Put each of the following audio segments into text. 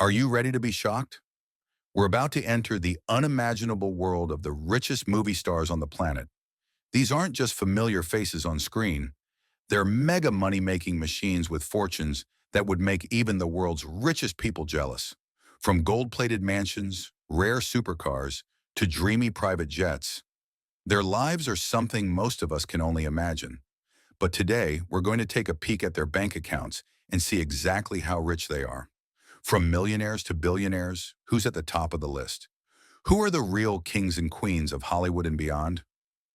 Are you ready to be shocked? We're about to enter the unimaginable world of the richest movie stars on the planet. These aren't just familiar faces on screen. They're mega money-making machines with fortunes that would make even the world's richest people jealous. From gold-plated mansions, rare supercars, to dreamy private jets, their lives are something most of us can only imagine. But today, we're going to take a peek at their bank accounts and see exactly how rich they are. From millionaires to billionaires, who's at the top of the list? Who are the real kings and queens of Hollywood and beyond?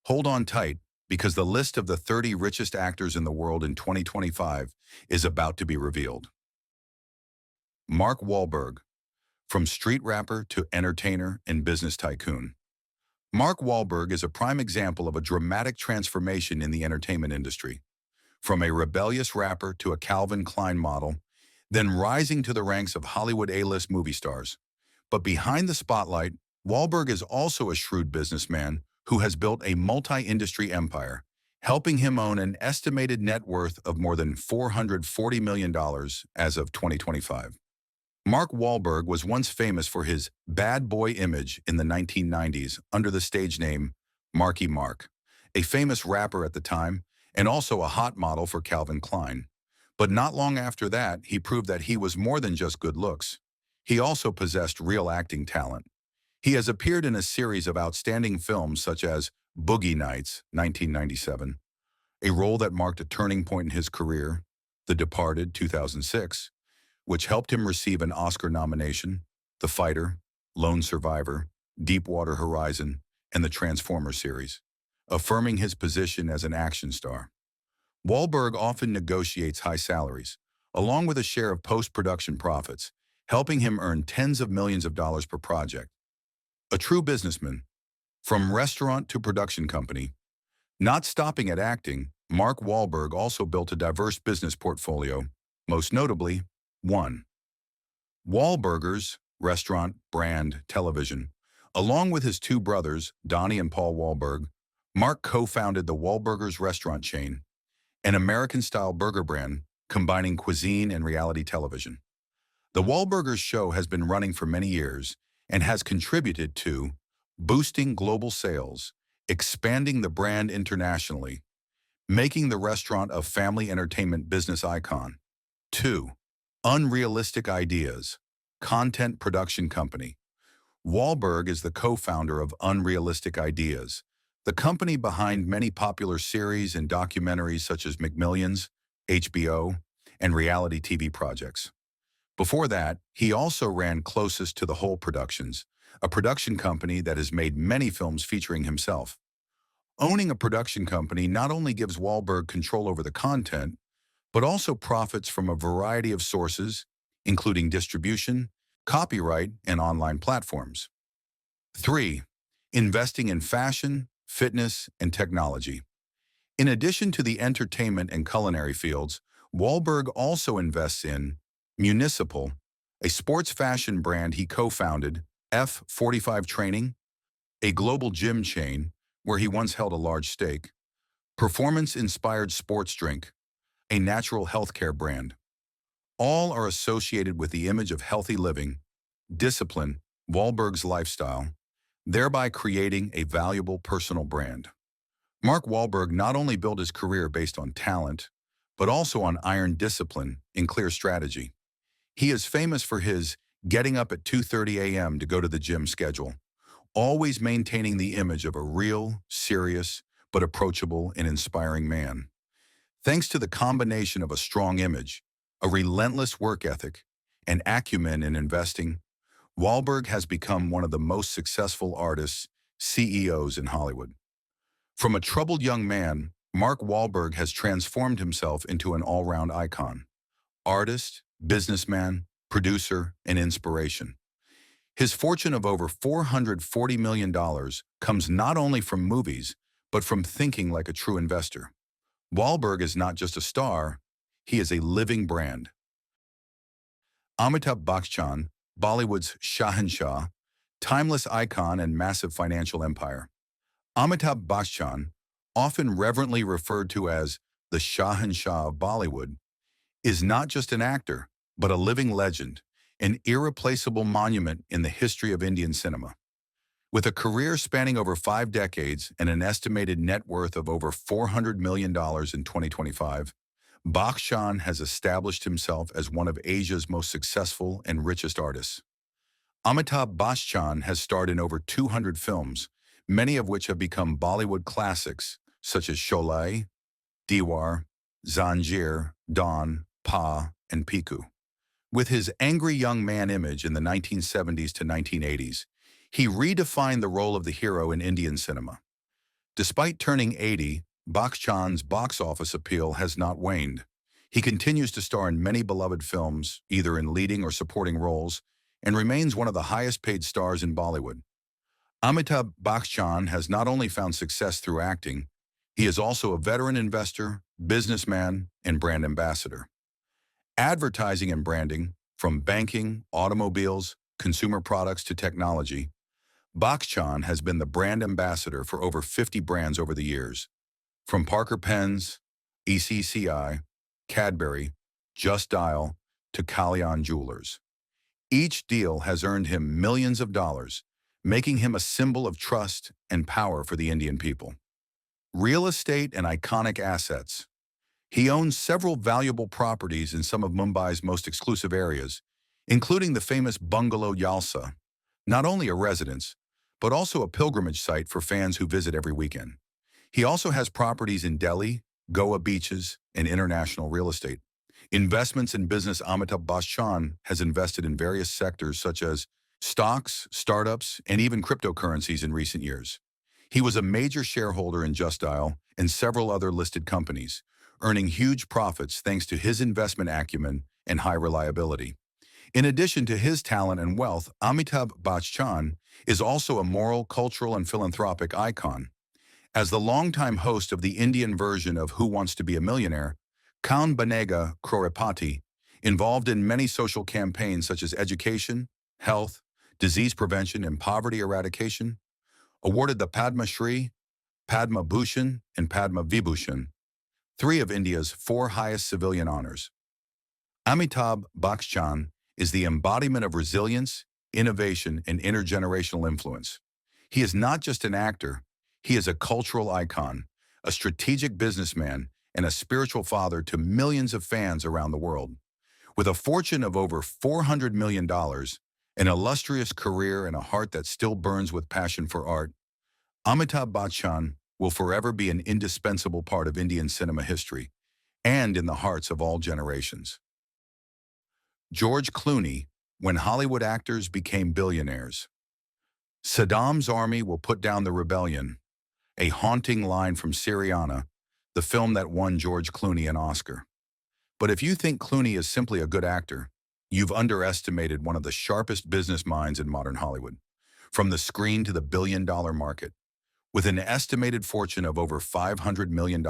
Hold on tight, because the list of the 30 richest actors in the world in 2025 is about to be revealed. Mark Wahlberg, from street rapper to entertainer and business tycoon. Mark Wahlberg is a prime example of a dramatic transformation in the entertainment industry. From a rebellious rapper to a Calvin Klein model, then rising to the ranks of Hollywood A-list movie stars. But behind the spotlight, Wahlberg is also a shrewd businessman who has built a multi-industry empire, helping him own an estimated net worth of more than $440 million as of 2025. Mark Wahlberg was once famous for his bad boy image in the 1990s under the stage name Marky Mark, a famous rapper at the time and also a hot model for Calvin Klein. But not long after that, he proved that he was more than just good looks. He also possessed real acting talent. He has appeared in a series of outstanding films such as Boogie Nights, 1997, a role that marked a turning point in his career, The Departed, 2006, which helped him receive an Oscar nomination, The Fighter, Lone Survivor, Deepwater Horizon, and the Transformers series, affirming his position as an action star. Wahlberg often negotiates high salaries, along with a share of post-production profits, helping him earn tens of millions of dollars per project. A true businessman, from restaurant to production company. Not stopping at acting, Mark Wahlberg also built a diverse business portfolio, most notably, 1. Wahlburgers, restaurant, brand, television. Along with his two brothers, Donnie and Paul Wahlberg, Mark co-founded the Wahlburgers restaurant chain, an American-style burger brand combining cuisine and reality television. The Wahlburgers show has been running for many years and has contributed to boosting global sales, expanding the brand internationally, making the restaurant a family entertainment business icon. 2. Unrealistic Ideas, content production company. Wahlberg is the co-founder of Unrealistic Ideas, the company behind many popular series and documentaries such as McMillions, HBO, and reality TV projects. Before that, he also ran Closest to the Whole Productions, a production company that has made many films featuring himself. Owning a production company not only gives Wahlberg control over the content, but also profits from a variety of sources, including distribution, copyright, and online platforms. 3. Investing in fashion, fitness, and technology. In addition to the entertainment and culinary fields, Wahlberg also invests in Municipal, a sports fashion brand he co-founded, F45 Training, a global gym chain where he once held a large stake, performance-inspired sports drink, a natural healthcare brand. All are associated with the image of healthy living, discipline, Wahlberg's lifestyle, thereby creating a valuable personal brand. Mark Wahlberg not only built his career based on talent, but also on iron discipline and clear strategy. He is famous for his getting up at 2:30 a.m. to go to the gym schedule, always maintaining the image of a real, serious, but approachable and inspiring man. Thanks to the combination of a strong image, a relentless work ethic, and acumen in investing, Wahlberg has become one of the most successful artists, CEOs in Hollywood. From a troubled young man, Mark Wahlberg has transformed himself into an all-round icon. Artist, businessman, producer, and inspiration. His fortune of over $440 million comes not only from movies, but from thinking like a true investor. Wahlberg is not just a star, he is a living brand. Amitabh Bachchan, Bollywood's Shahanshah, timeless icon and massive financial empire. Amitabh Bachchan, often reverently referred to as the Shahanshah of Bollywood, is not just an actor, but a living legend, an irreplaceable monument in the history of Indian cinema. With a career spanning over 5 decades and an estimated net worth of over $400 million in 2025, Bakshan has established himself as one of Asia's most successful and richest artists. Amitabh Bachchan has starred in over 200 films, many of which have become Bollywood classics such as Sholay, Diwar, Zanjeer, Dawn, Pa, and Piku. With his angry young man image in the 1970s to 1980s, he redefined the role of the hero in Indian cinema. Despite turning 80, Bakshan's box office appeal has not waned. He continues to star in many beloved films, either in leading or supporting roles, and remains one of the highest-paid stars in Bollywood. Amitabh Bachchan has not only found success through acting, he is also a veteran investor, businessman, and brand ambassador. Advertising and branding, from banking, automobiles, consumer products to technology, Bachchan has been the brand ambassador for over 50 brands over the years, from Parker Pens, ECCI, Cadbury, Just Dial, to Kalyan Jewelers. Each deal has earned him millions of dollars, making him a symbol of trust and power for the Indian people. Real estate and iconic assets. He owns several valuable properties in some of Mumbai's most exclusive areas, including the famous Bungalow Yalsa, not only a residence, but also a pilgrimage site for fans who visit every weekend. He also has properties in Delhi, Goa beaches, and international real estate. Investments in business. Amitabh Bachchan has invested in various sectors such as stocks, startups, and even cryptocurrencies in recent years. He was a major shareholder in Just Dial and several other listed companies, earning huge profits thanks to his investment acumen and high reliability. In addition to his talent and wealth, Amitabh Bachchan is also a moral, cultural, and philanthropic icon. As the longtime host of the Indian version of Who Wants to Be a Millionaire, Kaun Banega Crorepati, involved in many social campaigns such as education, health, disease prevention, and poverty eradication, awarded the Padma Shri, Padma Bhushan, and Padma Vibhushan, three of India's four highest civilian honors. Amitabh Bachchan is the embodiment of resilience, innovation, and intergenerational influence. He is not just an actor, he is a cultural icon, a strategic businessman, and a spiritual father to millions of fans around the world. With a fortune of over $400 million, an illustrious career, and a heart that still burns with passion for art, Amitabh Bachchan will forever be an indispensable part of Indian cinema history and in the hearts of all generations. George Clooney, when Hollywood actors became billionaires. Saddam's army will put down the rebellion, a haunting line from Syriana, the film that won George Clooney an Oscar. But if you think Clooney is simply a good actor, you've underestimated one of the sharpest business minds in modern Hollywood. From the screen to the billion-dollar market. With an estimated fortune of over $500 million,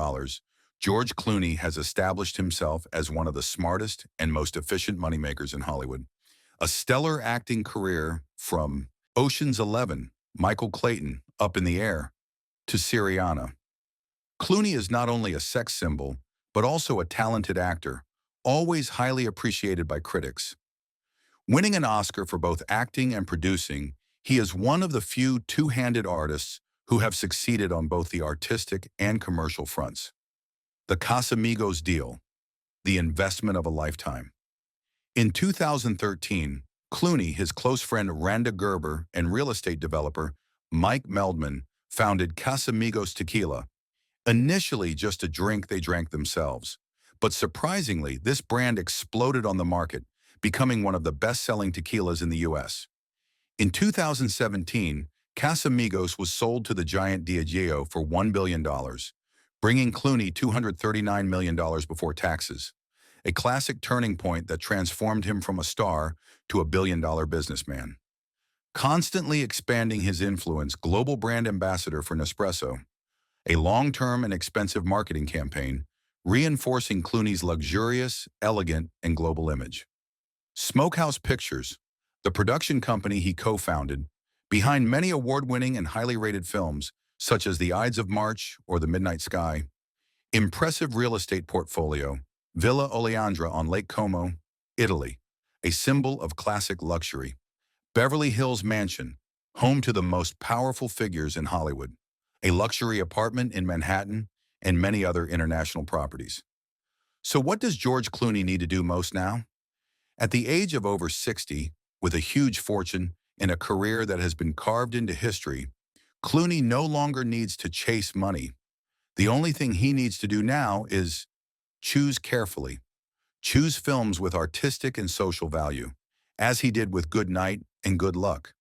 George Clooney has established himself as one of the smartest and most efficient moneymakers in Hollywood. A stellar acting career from Ocean's 11, Michael Clayton, Up in the Air, to Syriana. Clooney is not only a sex symbol, but also a talented actor, always highly appreciated by critics. Winning an Oscar for both acting and producing, he is one of the few two-handed artists who have succeeded on both the artistic and commercial fronts. The Casamigos deal, the investment of a lifetime. In 2013, Clooney, his close friend Randa Gerber, and real estate developer Mike Meldman founded Casamigos Tequila, initially just a drink they drank themselves. But surprisingly, this brand exploded on the market, becoming one of the best-selling tequilas in the U.S. In 2017, Casamigos was sold to the giant Diageo for $1 billion, bringing Clooney $239 million before taxes, a classic turning point that transformed him from a star to a billion-dollar businessman. Constantly expanding his influence, global brand ambassador for Nespresso, a long-term and expensive marketing campaign, reinforcing Clooney's luxurious, elegant, and global image. Smokehouse Pictures, the production company he co-founded, behind many award-winning and highly rated films, such as The Ides of March or The Midnight Sky. Impressive real estate portfolio, Villa Oleandra on Lake Como, Italy. a symbol of classic luxury. Beverly Hills Mansion, home to the most powerful figures in Hollywood. A luxury apartment in Manhattan, and many other international properties. So what does George Clooney need to do most now? At the age of over 60, with a huge fortune and a career that has been carved into history, Clooney no longer needs to chase money. The only thing he needs to do now is choose carefully. Choose films with artistic and social value, as he did with Good Night and Good Luck.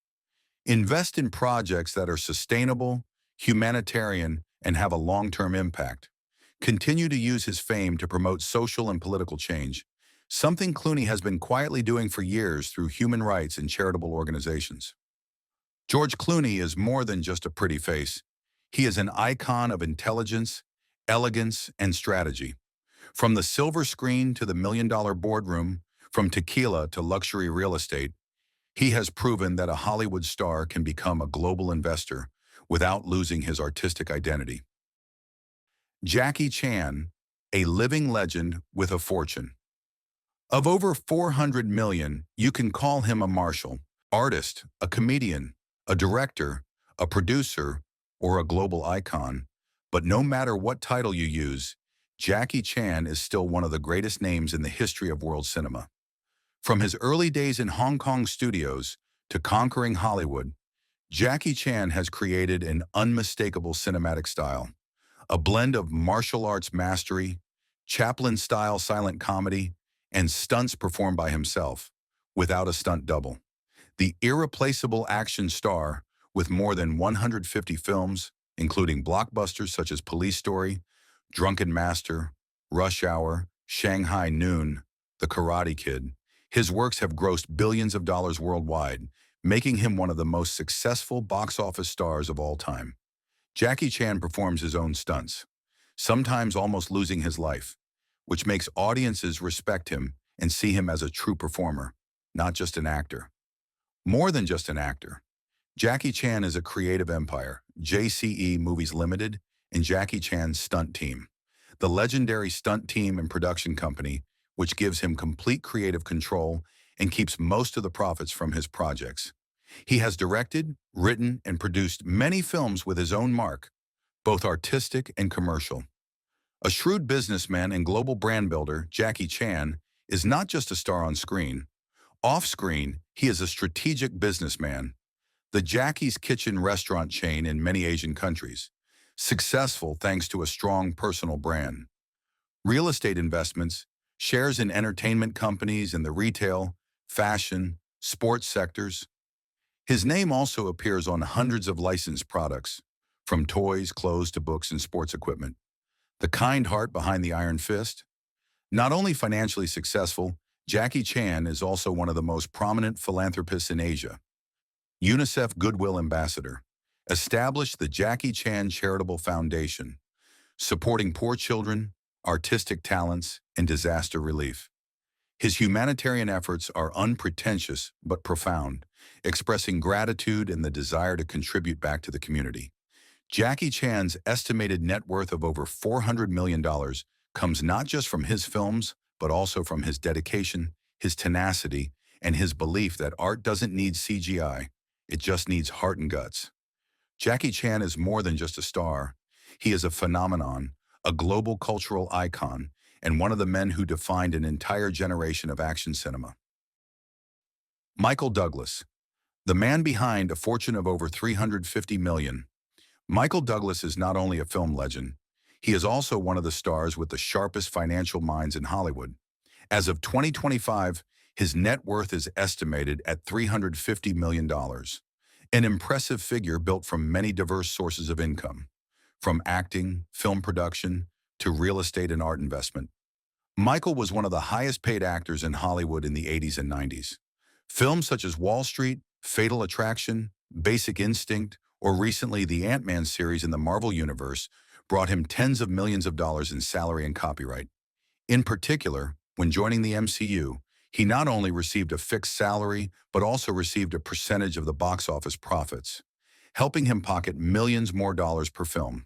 Invest in projects that are sustainable, humanitarian, and have a long-term impact. Continue to use his fame to promote social and political change, something Clooney has been quietly doing for years through human rights and charitable organizations. George Clooney is more than just a pretty face. He is an icon of intelligence, elegance, and strategy. From the silver screen to the million-dollar boardroom, from tequila to luxury real estate, he has proven that a Hollywood star can become a global investor without losing his artistic identity. Jackie Chan, a living legend with a fortune. Of over 400 million, you can call him a marshal, artist, a comedian, a director, a producer, or a global icon. But no matter what title you use, Jackie Chan is still one of the greatest names in the history of world cinema. From his early days in Hong Kong studios to conquering Hollywood, Jackie Chan has created an unmistakable cinematic style, a blend of martial arts mastery, Chaplin-style silent comedy, and stunts performed by himself, without a stunt double. The irreplaceable action star, with more than 150 films, including blockbusters such as Police Story, Drunken Master, Rush Hour, Shanghai Noon, The Karate Kid. His works have grossed billions of dollars worldwide, making him one of the most successful box office stars of all time. Jackie Chan performs his own stunts, sometimes almost losing his life, which makes audiences respect him and see him as a true performer, not just an actor. More than just an actor, Jackie Chan is a creative empire, JCE Movies Limited, and Jackie Chan's stunt team, the legendary stunt team and production company, which gives him complete creative control and keeps most of the profits from his projects. He has directed, written, and produced many films with his own mark, both artistic and commercial. A shrewd businessman and global brand builder, Jackie Chan is not just a star on screen. Off-screen, he is a strategic businessman. The Jackie's Kitchen restaurant chain in many Asian countries, successful thanks to a strong personal brand. Real estate investments, shares in entertainment companies in the retail, fashion, sports sectors. His name also appears on hundreds of licensed products, from toys, clothes to books and sports equipment. The kind heart behind the iron fist. Not only financially successful, Jackie Chan is also one of the most prominent philanthropists in Asia. UNICEF Goodwill Ambassador, established the Jackie Chan Charitable Foundation, supporting poor children, artistic talents, and disaster relief. His humanitarian efforts are unpretentious but profound, expressing gratitude and the desire to contribute back to the community. Jackie Chan's estimated net worth of over $400 million comes not just from his films, but also from his dedication, his tenacity, and his belief that art doesn't need CGI, it just needs heart and guts. Jackie Chan is more than just a star. He is a phenomenon, a global cultural icon, and one of the men who defined an entire generation of action cinema. Michael Douglas, the man behind a fortune of over $350 million. Michael Douglas is not only a film legend, he is also one of the stars with the sharpest financial minds in Hollywood. As of 2025, his net worth is estimated at $350 million, an impressive figure built from many diverse sources of income, from acting, film production, to real estate and art investment. Michael was one of the highest-paid actors in Hollywood in the 80s and 90s. Films such as Wall Street, Fatal Attraction, Basic Instinct, or recently the Ant-Man series in the Marvel Universe brought him tens of millions of dollars in salary and copyright. In particular, when joining the MCU, he not only received a fixed salary, but also received a percentage of the box office profits, helping him pocket millions more dollars per film.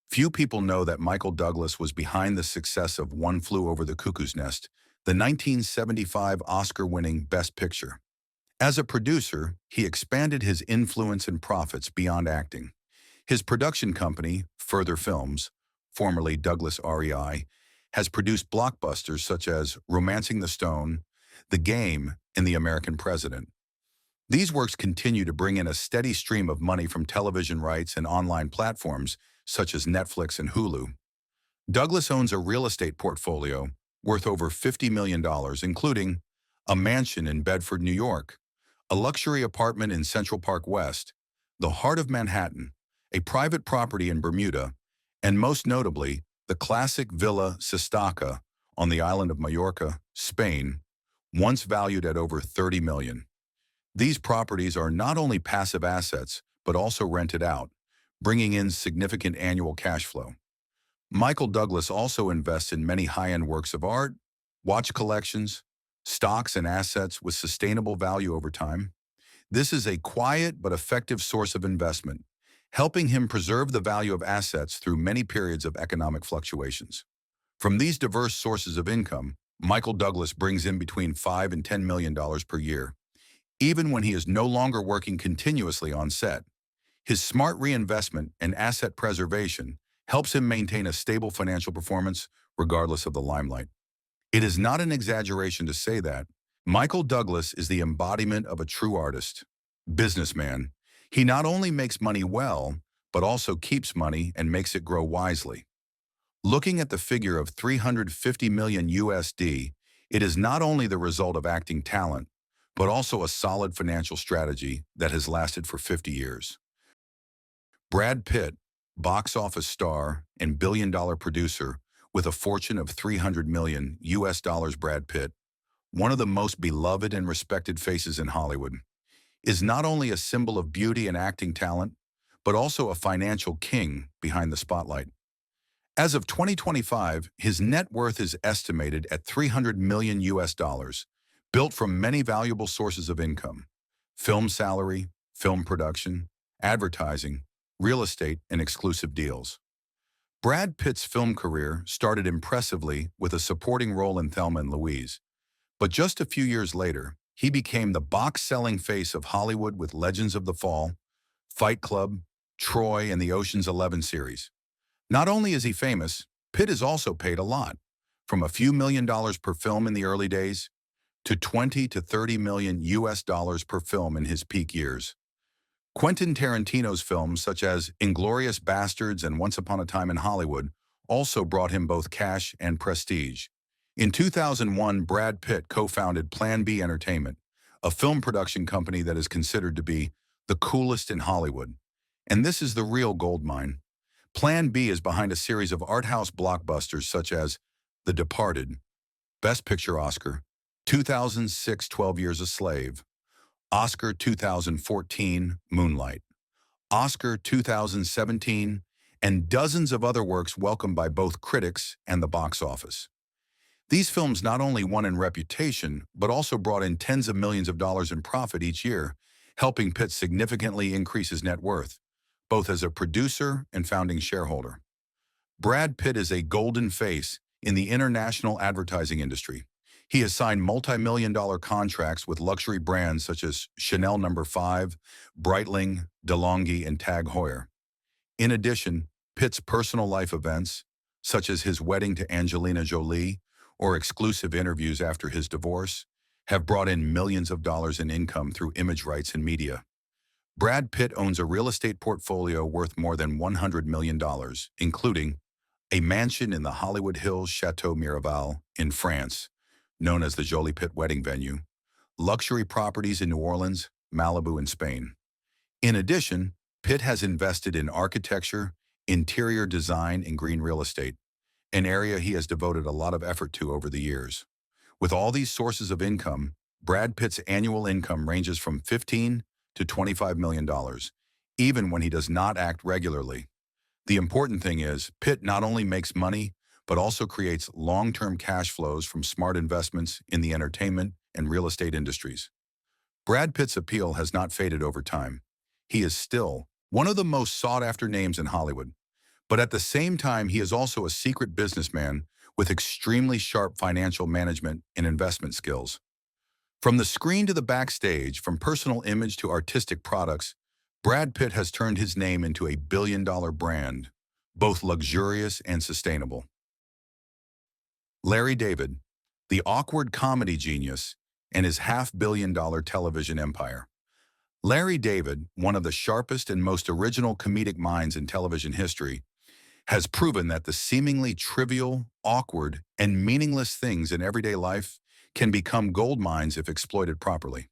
Few people know that Michael Douglas was behind the success of One Flew Over the Cuckoo's Nest, the 1975 Oscar-winning Best Picture. As a producer, he expanded his influence and profits beyond acting. His production company, Further Films, formerly Douglas REI, has produced blockbusters such as Romancing the Stone, The Game, and The American President. These works continue to bring in a steady stream of money from television rights and online platforms such as Netflix and Hulu. Douglas owns a real estate portfolio worth over $50 million, including a mansion in Bedford, New York, a luxury apartment in Central Park West, the heart of Manhattan, a private property in Bermuda, and most notably, the classic Villa Sistaca on the island of Majorca, Spain, once valued at over $30 million. These properties are not only passive assets, but also rented out, bringing in significant annual cash flow. Michael Douglas also invests in many high-end works of art, watch collections, stocks and assets with sustainable value over time. This is a quiet but effective source of investment, helping him preserve the value of assets through many periods of economic fluctuations. From these diverse sources of income, Michael Douglas brings in between $5 and $10 million per year, even when he is no longer working continuously on set. His smart reinvestment and asset preservation helps him maintain a stable financial performance regardless of the limelight. It is not an exaggeration to say that Michael Douglas is the embodiment of a true artist, businessman. He not only makes money well, but also keeps money and makes it grow wisely. Looking at the figure of 350 million USD, it is not only the result of acting talent, but also a solid financial strategy that has lasted for 50 years. Brad Pitt, box office star and billion-dollar producer with a fortune of 300 million US dollars. Brad Pitt, one of the most beloved and respected faces in Hollywood, is not only a symbol of beauty and acting talent, but also a financial king behind the spotlight. As of 2025, his net worth is estimated at 300 million US dollars, built from many valuable sources of income: film salary, film production, advertising, real estate, and exclusive deals. Brad Pitt's film career started impressively with a supporting role in Thelma and Louise, but just a few years later, he became the box-selling face of Hollywood with Legends of the Fall, Fight Club, Troy, and the Ocean's 11 series. Not only is he famous, Pitt is also paid a lot, from a few $1 million per film in the early days to 20 to 30 million US dollars per film in his peak years. Quentin Tarantino's films such as Inglourious Basterds and Once Upon a Time in Hollywood also brought him both cash and prestige. In 2001, Brad Pitt co-founded Plan B Entertainment, a film production company that is considered to be the coolest in Hollywood. And this is the real gold mine. Plan B is behind a series of art house blockbusters such as The Departed, Best Picture Oscar, 2006 12 Years a Slave, Oscar 2014 Moonlight, Oscar 2017, and dozens of other works welcomed by both critics and the box office. These films not only won in reputation, but also brought in tens of millions of dollars in profit each year, helping Pitt significantly increase his net worth, both as a producer and founding shareholder. Brad Pitt is a golden face in the international advertising industry. He has signed multi-million-dollar contracts with luxury brands such as Chanel No. 5, Breitling, DeLonghi, and Tag Heuer. In addition, Pitt's personal life events, such as his wedding to Angelina Jolie or exclusive interviews after his divorce, have brought in millions of dollars in income through image rights and media. Brad Pitt owns a real estate portfolio worth more than $100 million, including a mansion in the Hollywood Hills Chateau Miraval in France, known as the Jolie Pitt wedding venue, luxury properties in New Orleans, Malibu, and Spain. In addition, Pitt has invested in architecture, interior design, and green real estate, an area he has devoted a lot of effort to over the years. With all these sources of income, Brad Pitt's annual income ranges from $15 to $25 million, even when he does not act regularly. The important thing is, Pitt not only makes money, but also creates long-term cash flows from smart investments in the entertainment and real estate industries. Brad Pitt's appeal has not faded over time. He is still one of the most sought-after names in Hollywood. But at the same time, he is also a secret businessman with extremely sharp financial management and investment skills. From the screen to the backstage, from personal image to artistic products, Brad Pitt has turned his name into a billion-dollar brand, both luxurious and sustainable. Larry David, the awkward comedy genius, and his half-billion-dollar television empire. Larry David, one of the sharpest and most original comedic minds in television history, has proven that the seemingly trivial, awkward, and meaningless things in everyday life can become gold mines if exploited properly.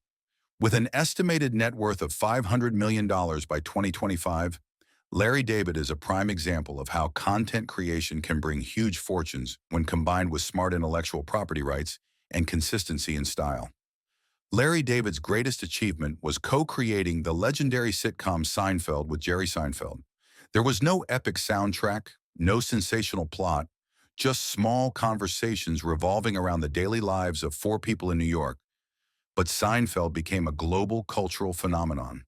With an estimated net worth of $500 million by 2025, Larry David is a prime example of how content creation can bring huge fortunes when combined with smart intellectual property rights and consistency in style. Larry David's greatest achievement was co-creating the legendary sitcom Seinfeld with Jerry Seinfeld. There was no epic soundtrack, no sensational plot, just small conversations revolving around the daily lives of four people in New York. But Seinfeld became a global cultural phenomenon.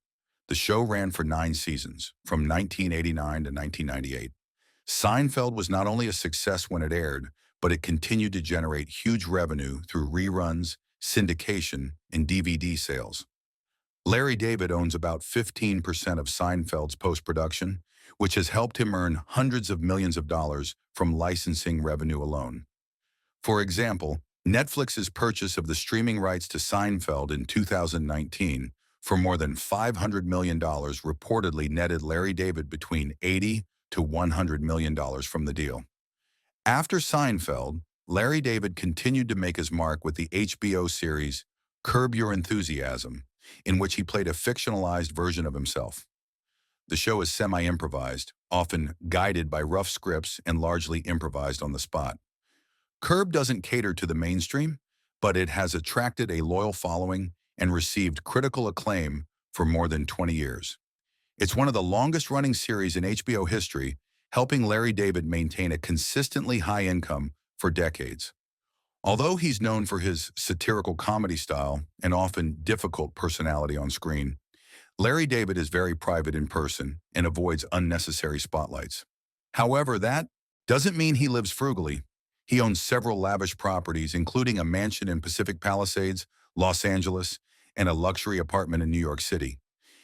The show ran for 9 seasons, from 1989 to 1998. Seinfeld was not only a success when it aired, but it continued to generate huge revenue through reruns, syndication, and DVD sales. Larry David owns about 15% of Seinfeld's post-production, which has helped him earn hundreds of millions of dollars from licensing revenue alone. For example, Netflix's purchase of the streaming rights to Seinfeld in 2019 for more than $500 million reportedly netted Larry David between $80 to $100 million from the deal. After Seinfeld, Larry David continued to make his mark with the HBO series Curb Your Enthusiasm, in which he played a fictionalized version of himself. The show is semi-improvised, often guided by rough scripts and largely improvised on the spot. Curb doesn't cater to the mainstream, but it has attracted a loyal following and received critical acclaim for more than 20 years. It's one of the longest-running series in HBO history, helping Larry David maintain a consistently high income for decades. Although he's known for his satirical comedy style and often difficult personality on screen, Larry David is very private in person and avoids unnecessary spotlights. However, that doesn't mean he lives frugally. He owns several lavish properties, including a mansion in Pacific Palisades, Los Angeles, and a luxury apartment in New York City.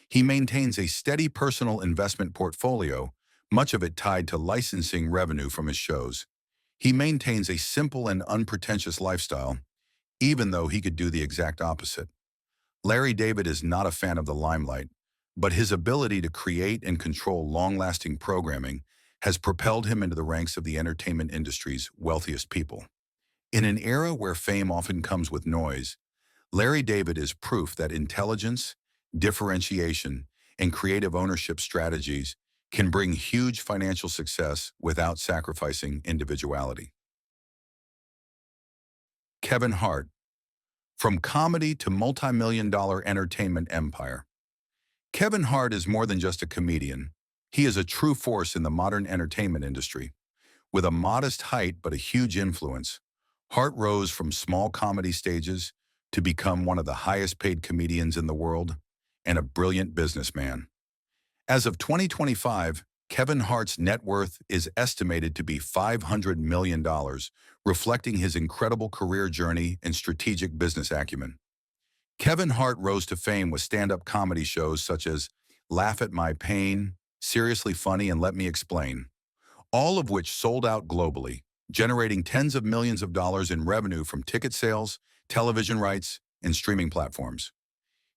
He maintains a steady personal investment portfolio, much of it tied to licensing revenue from his shows. He maintains a simple and unpretentious lifestyle, even though he could do the exact opposite. Larry David is not a fan of the limelight, but his ability to create and control long-lasting programming has propelled him into the ranks of the entertainment industry's wealthiest people. In an era where fame often comes with noise, Larry David is proof that intelligence, differentiation, and creative ownership strategies can bring huge financial success without sacrificing individuality. Kevin Hart. From comedy to multi-million-dollar entertainment empire. Kevin Hart is more than just a comedian. He is a true force in the modern entertainment industry. With a modest height but a huge influence, Hart rose from small comedy stages to become one of the highest-paid comedians in the world and a brilliant businessman. As of 2025, Kevin Hart's net worth is estimated to be $500 million, reflecting his incredible career journey and strategic business acumen. Kevin Hart rose to fame with stand-up comedy shows such as Laugh at My Pain, Seriously Funny, and Let Me Explain, all of which sold out globally, generating tens of millions of dollars in revenue from ticket sales, television rights, and streaming platforms.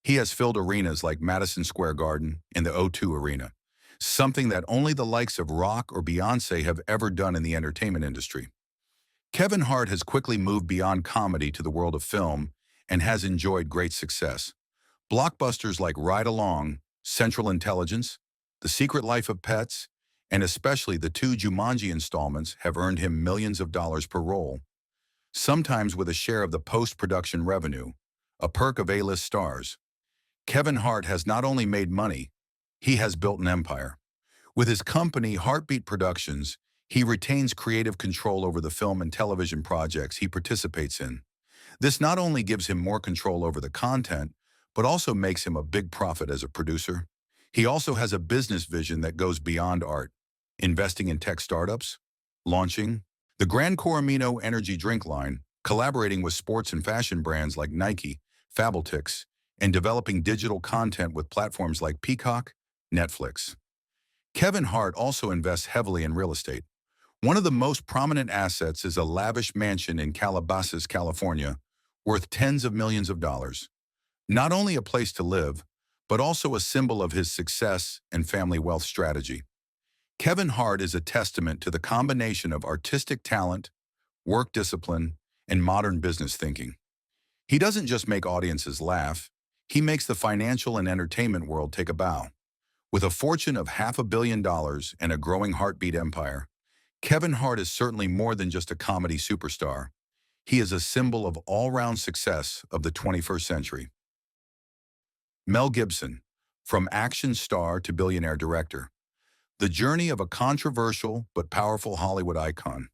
He has filled arenas like Madison Square Garden and the O2 Arena, something that only the likes of Rock or Beyoncé have ever done in the entertainment industry. Kevin Hart has quickly moved beyond comedy to the world of film and has enjoyed great success. Blockbusters like Ride Along, Central Intelligence, The Secret Life of Pets, and especially the 2 Jumanji installments have earned him millions of dollars per role, sometimes with a share of the post-production revenue, a perk of A-list stars. Kevin Hart has not only made money, he has built an empire. With his company, Heartbeat Productions, he retains creative control over the film and television projects he participates in. This not only gives him more control over the content, but also makes him a big profit as a producer. He also has a business vision that goes beyond art, investing in tech startups, launching The Gran Coramino energy drink line, collaborating with sports and fashion brands like Nike, Fabeltix, and developing digital content with platforms like Peacock, Netflix. Kevin Hart also invests heavily in real estate. One of the most prominent assets is a lavish mansion in Calabasas, California, worth tens of millions of dollars. Not only a place to live, but also a symbol of his success and family wealth strategy. Kevin Hart is a testament to the combination of artistic talent, work discipline, and modern business thinking. He doesn't just make audiences laugh, he makes the financial and entertainment world take a bow. With a fortune of $500 million and a growing heartbeat empire, Kevin Hart is certainly more than just a comedy superstar. He is a symbol of all-round success of the 21st century. Mel Gibson, from action star to billionaire director. The journey of a controversial but powerful Hollywood icon.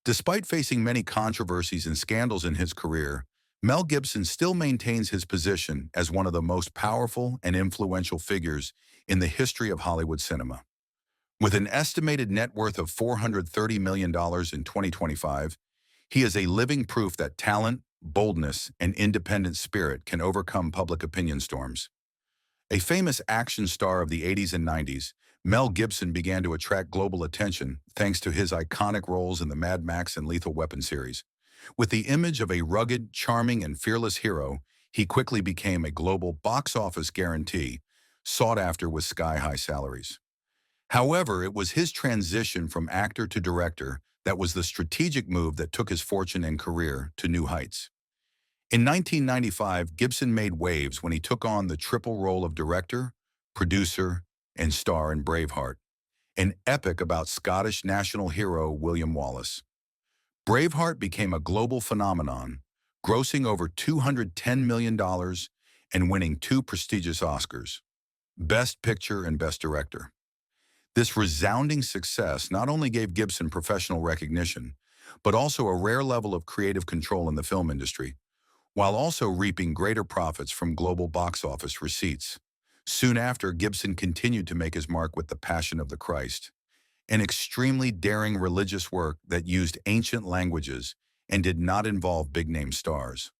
Despite facing many controversies and scandals in his career, Mel Gibson still maintains his position as one of the most powerful and influential figures in the history of Hollywood cinema. With an estimated net worth of $430 million in 2025, he is a living proof that talent, boldness, and independent spirit can overcome public opinion storms. A famous action star of the 80s and 90s, Mel Gibson began to attract global attention thanks to his iconic roles in the Mad Max and Lethal Weapon series. With the image of a rugged, charming, and fearless hero, he quickly became a global box office guarantee, sought after with sky-high salaries. However, it was his transition from actor to director that was the strategic move that took his fortune and career to new heights. In 1995, Gibson made waves when he took on the triple role of director, producer, and star in Braveheart, an epic about Scottish national hero William Wallace. Braveheart became a global phenomenon, grossing over $210 million and winning two prestigious Oscars, Best Picture and Best Director. This resounding success not only gave Gibson professional recognition, but also a rare level of creative control in the film industry, while also reaping greater profits from global box office receipts. Soon after, Gibson continued to make his mark with The Passion of the Christ, an extremely daring religious work that used ancient languages and did not involve big-name stars.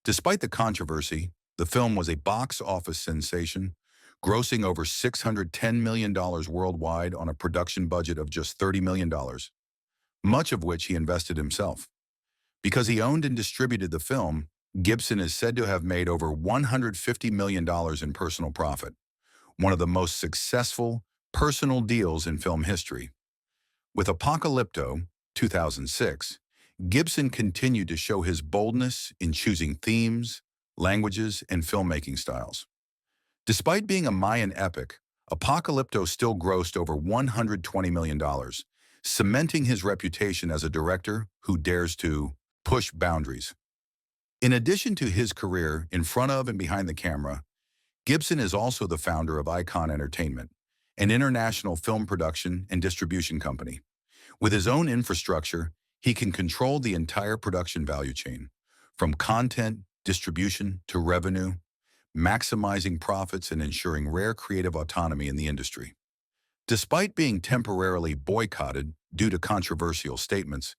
Despite the controversy, the film was a box office sensation, grossing over $610 million worldwide on a production budget of just $30 million, much of which he invested himself. Because he owned and distributed the film, Gibson is said to have made over $150 million in personal profit, one of the most successful personal deals in film history. With Apocalypto, 2006, Gibson continued to show his boldness in choosing themes, languages, and filmmaking styles. Despite being a Mayan epic, Apocalypto still grossed over $120 million, cementing his reputation as a director who dares to push boundaries. In addition to his career in front of and behind the camera, Gibson is also the founder of Icon Entertainment, an international film production and distribution company. With his own infrastructure, he can control the entire production value chain, from content, distribution, to revenue, maximizing profits and ensuring rare creative autonomy in the industry. Despite being temporarily boycotted due to controversial statements,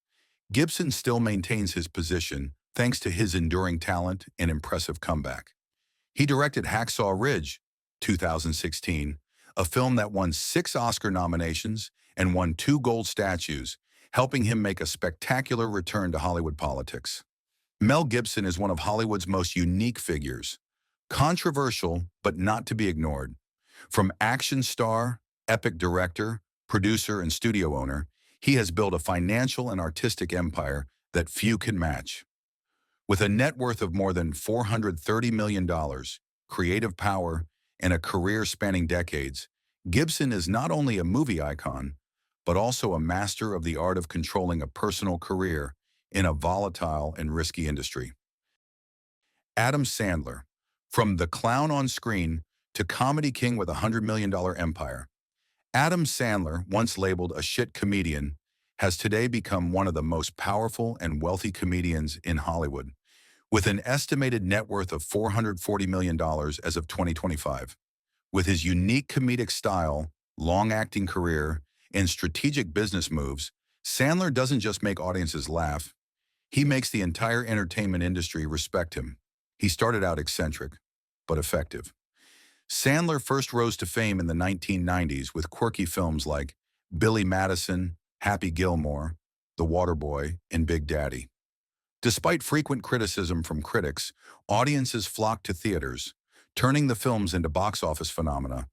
Gibson still maintains his position thanks to his enduring talent and impressive comeback. He directed Hacksaw Ridge, 2016, a film that won 6 Oscar nominations and won 2 gold statues, helping him make a spectacular return to Hollywood politics. Mel Gibson is one of Hollywood's most unique figures, controversial but not to be ignored. From action star, epic director, producer, and studio owner, he has built a financial and artistic empire that few can match. With a net worth of more than $430 million, creative power, and a career spanning decades, Gibson is not only a movie icon, but also a master of the art of controlling a personal career in a volatile and risky industry. Adam Sandler, from the clown on screen to comedy king with a $100 million empire, Adam Sandler, once labeled a shit comedian, has today become one of the most powerful and wealthy comedians in Hollywood, with an estimated net worth of $440 million as of 2025. With his unique comedic style, long acting career, and strategic business moves, Sandler doesn't just make audiences laugh, he makes the entire entertainment industry respect him. He started out eccentric, but effective. Sandler first rose to fame in the 1990s with quirky films like Billy Madison, Happy Gilmore, The Waterboy, and Big Daddy. Despite frequent criticism from critics, audiences flocked to theaters, turning the films into box office phenomena,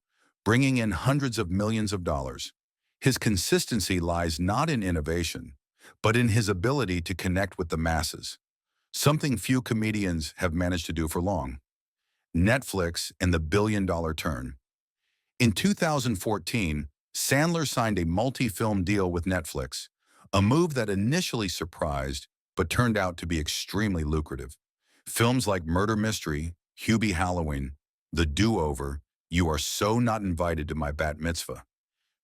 bringing in hundreds of millions of dollars. His consistency lies not in innovation, but in his ability to connect with the masses, something few comedians have managed to do for long. Netflix and the billion-dollar turn. In 2014, Sandler signed a multi-film deal with Netflix, a move that initially surprised but turned out to be extremely lucrative. Films like Murder Mystery, Hubie Halloween, The Do-Over, You Are So Not Invited to My Bat Mitzvah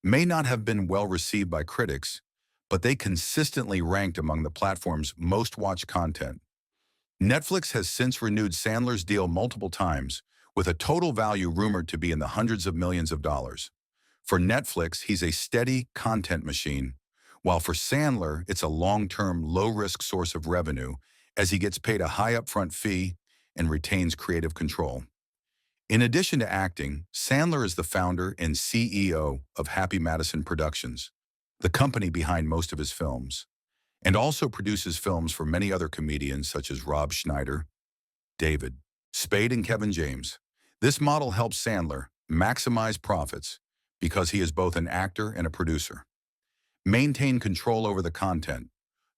may not have been well received by critics, but they consistently ranked among the platform's most watched content. Netflix has since renewed Sandler's deal multiple times, with a total value rumored to be in the hundreds of millions of dollars. For Netflix, he's a steady content machine, while for Sandler, it's a long-term, low-risk source of revenue as he gets paid a high upfront fee and retains creative control. In addition to acting, Sandler is the founder and CEO of Happy Madison Productions, the company behind most of his films, and also produces films for many other comedians such as Rob Schneider, David Spade, and Kevin James. This model helps Sandler maximize profits because he is both an actor and a producer. Maintain control over the content,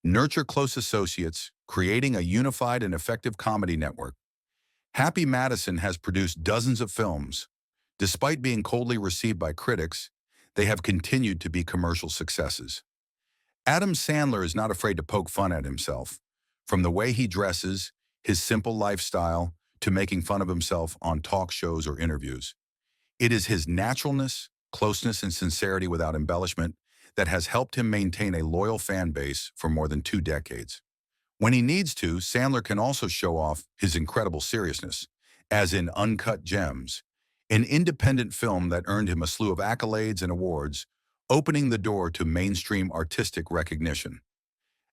nurture close associates, creating a unified and effective comedy network. Happy Madison has produced dozens of films. Despite being coldly received by critics, they have continued to be commercial successes. Adam Sandler is not afraid to poke fun at himself, from the way he dresses, his simple lifestyle, to making fun of himself on talk shows or interviews. It is his naturalness, closeness, and sincerity without embellishment that has helped him maintain a loyal fan base for more than 2 decades. When he needs to, Sandler can also show off his incredible seriousness, as in Uncut Gems, an independent film that earned him a slew of accolades and awards, opening the door to mainstream artistic recognition.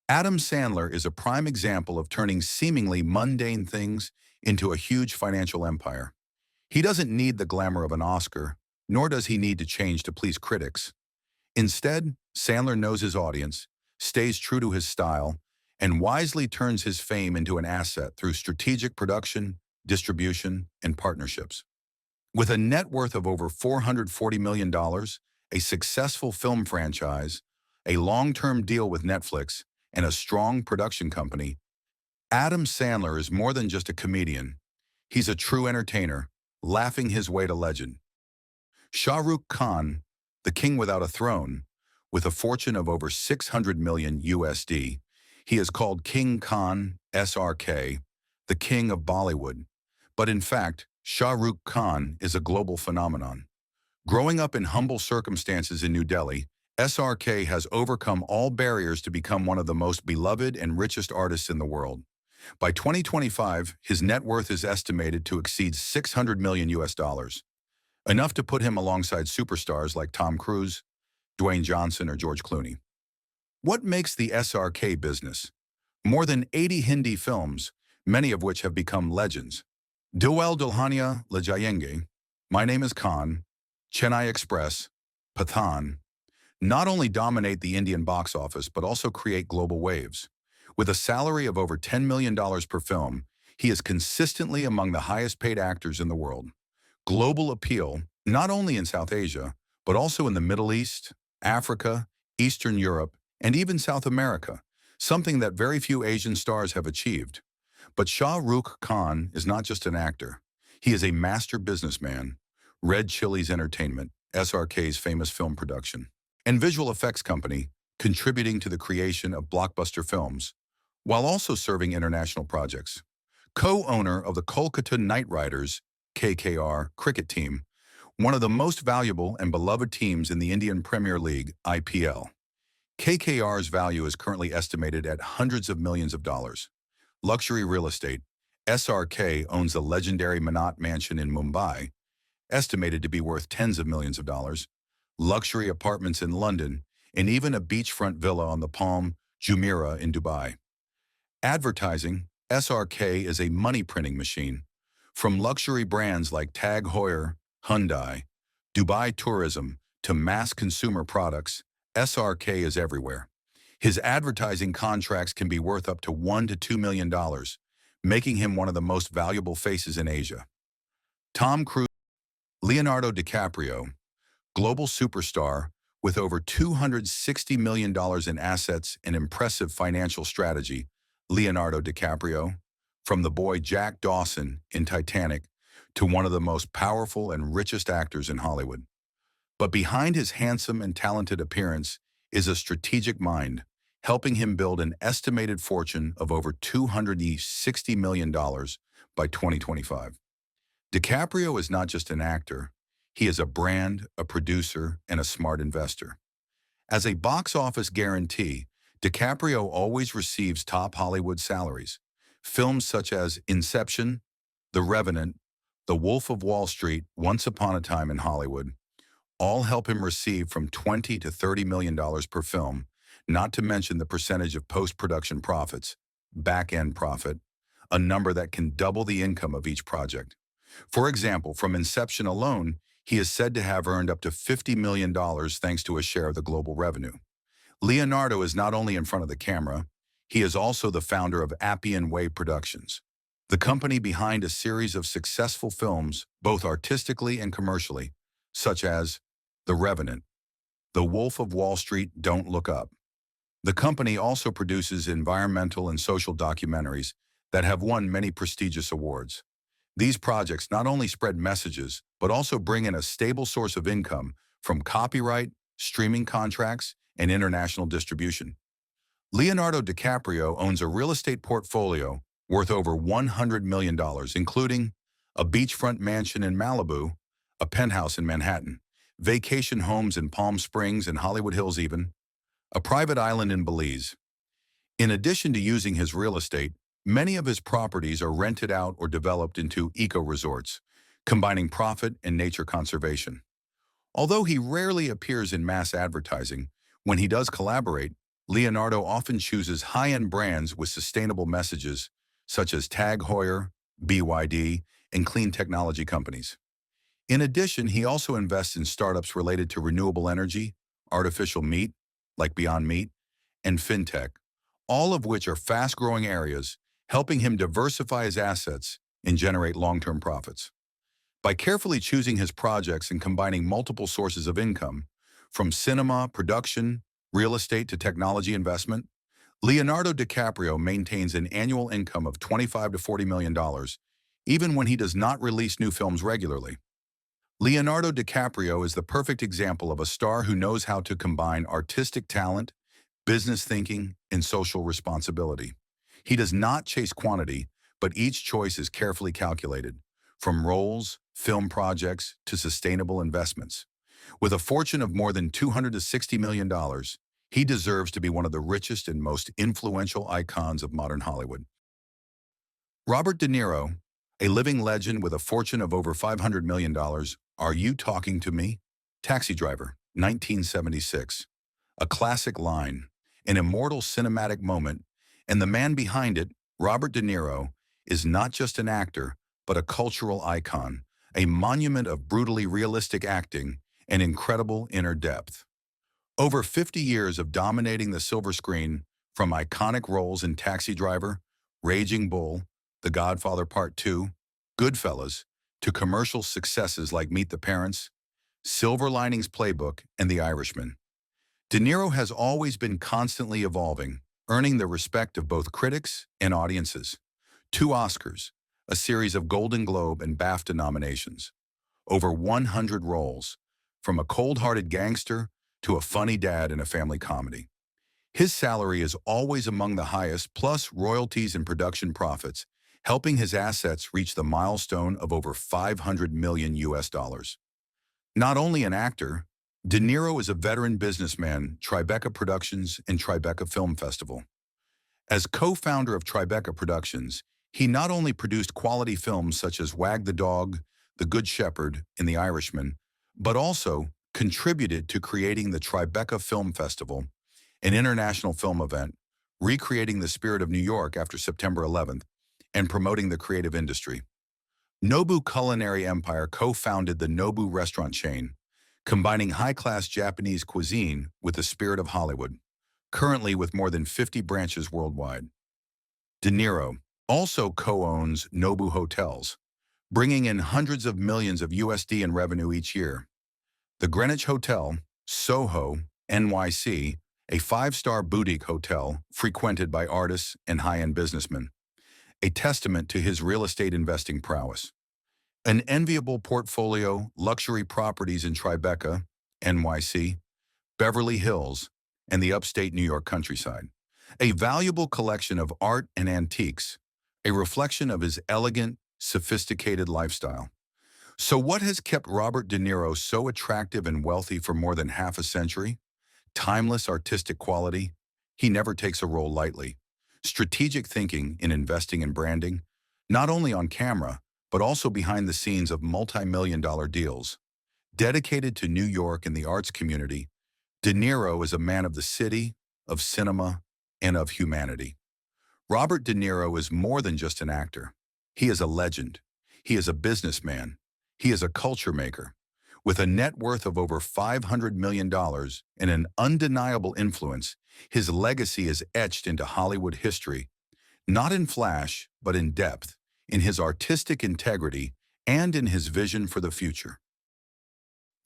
Adam Sandler is a prime example of turning seemingly mundane things into a huge financial empire. He doesn't need the glamour of an Oscar, nor does he need to change to please critics. Instead, Sandler knows his audience, stays true to his style, and wisely turns his fame into an asset through strategic production, distribution, and partnerships. With a net worth of over $440 million, a successful film franchise, a long-term deal with Netflix, and a strong production company, Adam Sandler is more than just a comedian. He's a true entertainer, laughing his way to legend. Shah Rukh Khan, the king without a throne, with a fortune of over 600 million USD, he is called King Khan, SRK, the king of Bollywood. But in fact, Shah Rukh Khan is a global phenomenon. Growing up in humble circumstances in New Delhi, SRK has overcome all barriers to become one of the most beloved and richest artists in the world. By 2025, his net worth is estimated to exceed 600 million US dollars, enough to put him alongside superstars like Tom Cruise, Dwayne Johnson, or George Clooney. What makes the SRK business? More than 80 Hindi films, many of which have become legends. Duel Dulhania Le Jayenge, My Name is Khan, Chennai Express, Pathan, not only dominate the Indian box office but also create global waves. With a salary of over $10 million per film, he is consistently among the highest-paid actors in the world. Global appeal, not only in South Asia, but also in the Middle East, Africa, Eastern Europe, and even South America, something that very few Asian stars have achieved. But Shah Rukh Khan is not just an actor. He is a master businessman. Red Chillies Entertainment, SRK's famous film production, and visual effects company, contributing to the creation of blockbuster films, while also serving international projects. Co-owner of the Kolkata Knight Riders, KKR, cricket team, one of the most valuable and beloved teams in the Indian Premier League, IPL. KKR's value is currently estimated at hundreds of millions of dollars. Luxury real estate, SRK owns the legendary Manat Mansion in Mumbai, estimated to be worth tens of millions of dollars. Luxury apartments in London, and even a beachfront villa on the Palm Jumeirah in Dubai. Advertising, SRK is a money-printing machine. From luxury brands like Tag Heuer, Hyundai, Dubai Tourism, to mass consumer products, SRK is everywhere. His advertising contracts can be worth up to $1 to $2 million, making him one of the most valuable faces in Asia. Tom Cruise, Leonardo DiCaprio, global superstar with over $260 million in assets and impressive financial strategy, Leonardo DiCaprio, from the boy Jack Dawson in Titanic to one of the most powerful and richest actors in Hollywood. But behind his handsome and talented appearance is a strategic mind, helping him build an estimated fortune of over $260 million by 2025. DiCaprio is not just an actor, he is a brand, a producer, and a smart investor. As a box office guarantee, DiCaprio always receives top Hollywood salaries. Films such as Inception, The Revenant, The Wolf of Wall Street, Once Upon a Time in Hollywood, all help him receive from $20 to $30 million per film, not to mention the percentage of post-production profits, back-end profit, a number that can double the income of each project. For example, from Inception alone, he is said to have earned up to $50 million thanks to a share of the global revenue. Leonardo is not only in front of the camera, he is also the founder of Appian Way Productions, the company behind a series of successful films, both artistically and commercially, such as The Revenant, The Wolf of Wall Street, Don't Look Up. The company also produces environmental and social documentaries that have won many prestigious awards. These projects not only spread messages, but also bring in a stable source of income from copyright, streaming contracts, and international distribution. Leonardo DiCaprio owns a real estate portfolio worth over $100 million, including a beachfront mansion in Malibu, a penthouse in Manhattan, vacation homes in Palm Springs and Hollywood Hills even, a private island in Belize. In addition to using his real estate, many of his properties are rented out or developed into eco-resorts, combining profit and nature conservation. Although he rarely appears in mass advertising, when he does collaborate, Leonardo often chooses high-end brands with sustainable messages, such as Tag Heuer, BYD, and clean technology companies. In addition, he also invests in startups related to renewable energy, artificial meat, like Beyond Meat, and fintech, all of which are fast-growing areas, helping him diversify his assets and generate long-term profits. By carefully choosing his projects and combining multiple sources of income, from cinema, production, real estate to technology investment, Leonardo DiCaprio maintains an annual income of $25 to $40 million, even when he does not release new films regularly. Leonardo DiCaprio is the perfect example of a star who knows how to combine artistic talent, business thinking, and social responsibility. He does not chase quantity, but each choice is carefully calculated, from roles, film projects, to sustainable investments. With a fortune of more than $260 million, he deserves to be one of the richest and most influential icons of modern Hollywood. Robert De Niro, a living legend with a fortune of over $500 million, Are You Talking to Me? Taxi Driver, 1976. A classic line, an immortal cinematic moment, and the man behind it, Robert De Niro, is not just an actor, but a cultural icon, a monument of brutally realistic acting and incredible inner depth. Over 50 years of dominating the silver screen, from iconic roles in Taxi Driver, Raging Bull, The Godfather Part 2, Goodfellas, to commercial successes like Meet the Parents, Silver Linings Playbook, and The Irishman. De Niro has always been constantly evolving, earning the respect of both critics and audiences. 2 Oscars, a series of Golden Globe and BAFTA nominations, over 100 roles, from a cold-hearted gangster to a funny dad in a family comedy. His salary is always among the highest, plus royalties and production profits, helping his assets reach the milestone of over 500 million US dollars. Not only an actor, De Niro is a veteran businessman, Tribeca Productions and Tribeca Film Festival. As co-founder of Tribeca Productions, he not only produced quality films such as Wag the Dog, The Good Shepherd, and The Irishman, but also contributed to creating the Tribeca Film Festival, an international film event, recreating the spirit of New York after September 11th, and promoting the creative industry. Nobu Culinary Empire co-founded the Nobu restaurant chain, combining high-class Japanese cuisine with the spirit of Hollywood, currently with more than 50 branches worldwide. De Niro also co-owns Nobu Hotels, bringing in hundreds of millions of USD in revenue each year. The Greenwich Hotel, Soho, NYC, a five-star boutique hotel frequented by artists and high-end businessmen, a testament to his real estate investing prowess. An enviable portfolio, luxury properties in Tribeca, NYC, Beverly Hills, and the upstate New York countryside. A valuable collection of art and antiques, a reflection of his elegant, sophisticated lifestyle. So what has kept Robert De Niro so attractive and wealthy for more than half a century? Timeless artistic quality. He never takes a role lightly. Strategic thinking in investing and branding, not only on camera, but also behind the scenes of multi-million-dollar deals. Dedicated to New York and the arts community, De Niro is a man of the city, of cinema, and of humanity. Robert De Niro is more than just an actor. He is a legend. He is a businessman. He is a culture maker. With a net worth of over $500 million and an undeniable influence, his legacy is etched into Hollywood history, not in flash, but in depth, in his artistic integrity, and in his vision for the future.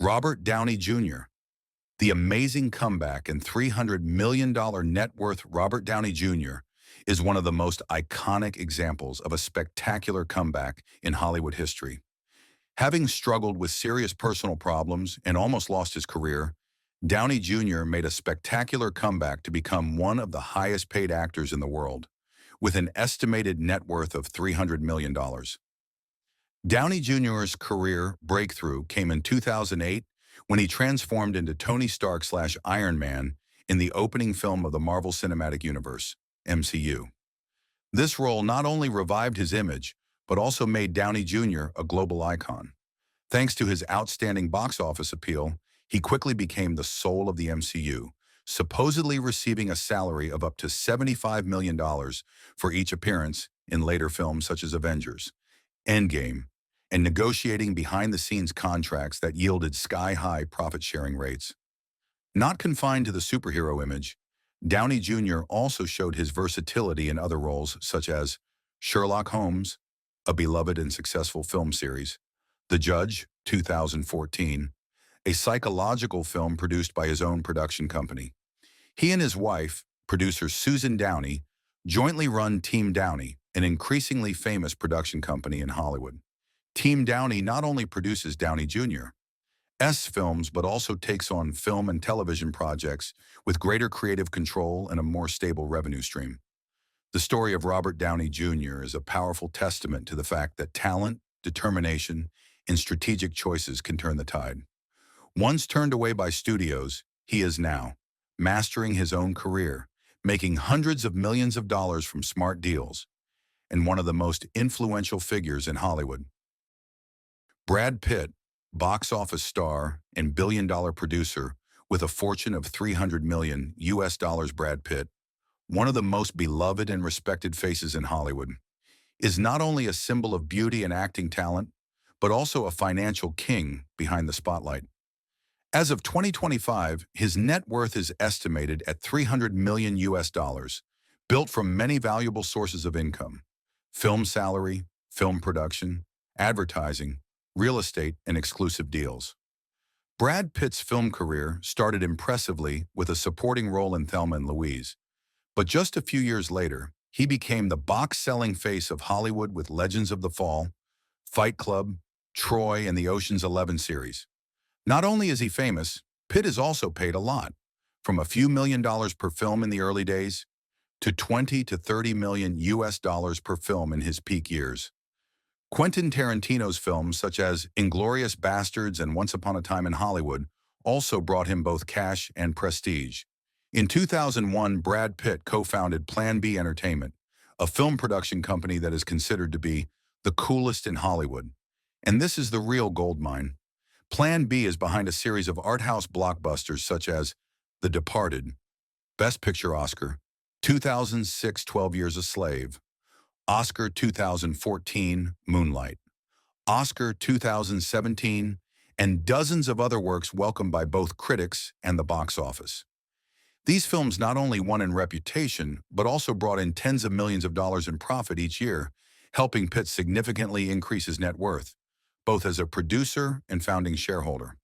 Robert Downey Jr. The amazing comeback and $300 million net worth Robert Downey Jr. is one of the most iconic examples of a spectacular comeback in Hollywood history. Having struggled with serious personal problems and almost lost his career, Downey Jr. made a spectacular comeback to become one of the highest paid actors in the world, with an estimated net worth of $300 million. Downey Jr.'s career breakthrough came in 2008 when he transformed into Tony Stark/Iron Man in the opening film of the Marvel Cinematic Universe, MCU. This role not only revived his image, but also made Downey Jr. a global icon. Thanks to his outstanding box office appeal, he quickly became the soul of the MCU, supposedly receiving a salary of up to $75 million for each appearance in later films such as Avengers, Endgame, and negotiating behind-the-scenes contracts that yielded sky-high profit-sharing rates. Not confined to the superhero image, Downey Jr. also showed his versatility in other roles such as Sherlock Holmes, a beloved and successful film series, The Judge, 2014, a psychological film produced by his own production company. He and his wife, producer Susan Downey, jointly run Team Downey, an increasingly famous production company in Hollywood. Team Downey not only produces Downey Jr.'s films, but also takes on film and television projects with greater creative control and a more stable revenue stream. The story of Robert Downey Jr. is a powerful testament to the fact that talent, determination, and strategic choices can turn the tide. Once turned away by studios, he is now mastering his own career, making hundreds of millions of dollars from smart deals, and one of the most influential figures in Hollywood. Brad Pitt, box office star and billion-dollar producer with a fortune of $300 million US. Brad Pitt, one of the most beloved and respected faces in Hollywood, is not only a symbol of beauty and acting talent, but also a financial king behind the spotlight. As of 2025, his net worth is estimated at $300 million US, built from many valuable sources of income: film salary, film production, advertising, real estate, and exclusive deals. Brad Pitt's film career started impressively with a supporting role in Thelma and Louise, but just a few years later, he became the box-selling face of Hollywood with Legends of the Fall, Fight Club, Troy, and the Ocean's 11 series. Not only is he famous, Pitt is also paid a lot, from a few $1,000,000 per film in the early days to $20 to $30 million US per film in his peak years. Quentin Tarantino's films such as Inglourious Basterds and Once Upon a Time in Hollywood also brought him both cash and prestige. In 2001, Brad Pitt co-founded Plan B Entertainment, a film production company that is considered to be the coolest in Hollywood. And this is the real gold mine. Plan B is behind a series of art house blockbusters such as The Departed, Best Picture Oscar, 2006 12 Years a Slave, Oscar 2014 Moonlight, Oscar 2017, and dozens of other works welcomed by both critics and the box office. These films not only won in reputation, but also brought in tens of millions of dollars in profit each year, helping Pitt significantly increase his net worth, both as a producer and founding shareholder.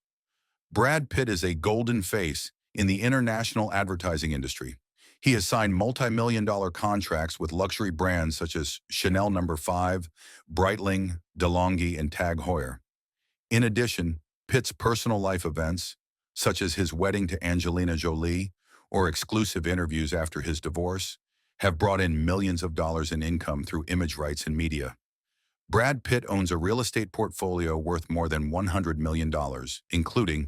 Brad Pitt is a golden face in the international advertising industry. He has signed multi-million-dollar contracts with luxury brands such as Chanel No. 5, Breitling, DeLonghi, and Tag Heuer. In addition, Pitt's personal life events, such as his wedding to Angelina Jolie or exclusive interviews after his divorce, have brought in millions of dollars in income through image rights and media. Brad Pitt owns a real estate portfolio worth more than $100 million, including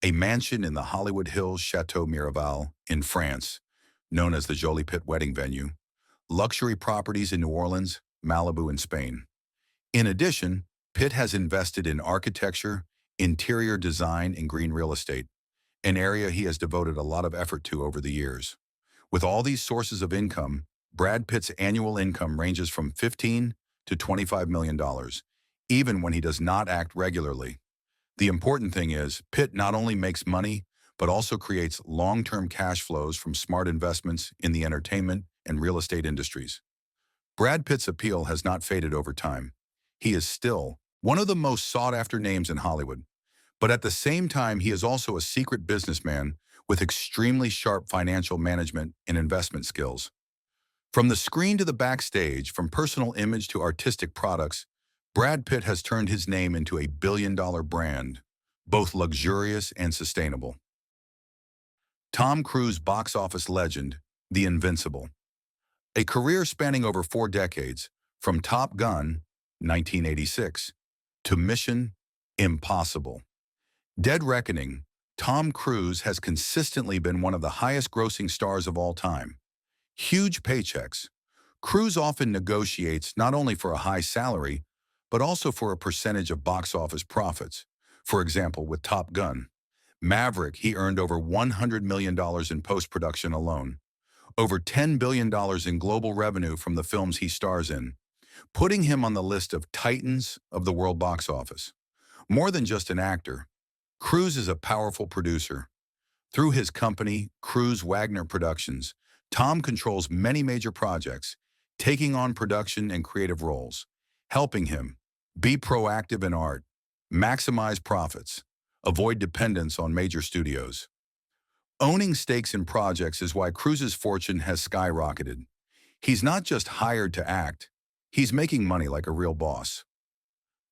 a mansion in the Hollywood Hills Chateau Miraval in France, known as the Jolie Pitt wedding venue, luxury properties in New Orleans, Malibu, and Spain. In addition, Pitt has invested in architecture, interior design, and green real estate, an area he has devoted a lot of effort to over the years. With all these sources of income, Brad Pitt's annual income ranges from $15 to $25 million, even when he does not act regularly. The important thing is, Pitt not only makes money, but also creates long-term cash flows from smart investments in the entertainment and real estate industries. Brad Pitt's appeal has not faded over time. He is still one of the most sought-after names in Hollywood. But at the same time, he is also a secret businessman with extremely sharp financial management and investment skills. From the screen to the backstage, from personal image to artistic products, Brad Pitt has turned his name into a billion-dollar brand, both luxurious and sustainable. Tom Cruise box office legend, The Invincible. A career spanning over 4 decades, from Top Gun, 1986, to Mission Impossible. Dead Reckoning, Tom Cruise has consistently been one of the highest-grossing stars of all time. Huge paychecks. Cruise often negotiates not only for a high salary, but also for a percentage of box office profits. For example, with Top Gun, Maverick, he earned over $100 million in post-production alone, over $10 billion in global revenue from the films he stars in, putting him on the list of titans of the world box office. More than just an actor, Cruise is a powerful producer. Through his company, Cruise Wagner Productions, Tom controls many major projects, taking on production and creative roles, helping him be proactive in art, maximize profits, avoid dependence on major studios. Owning stakes in projects is why Cruise's fortune has skyrocketed. He's not just hired to act, he's making money like a real boss.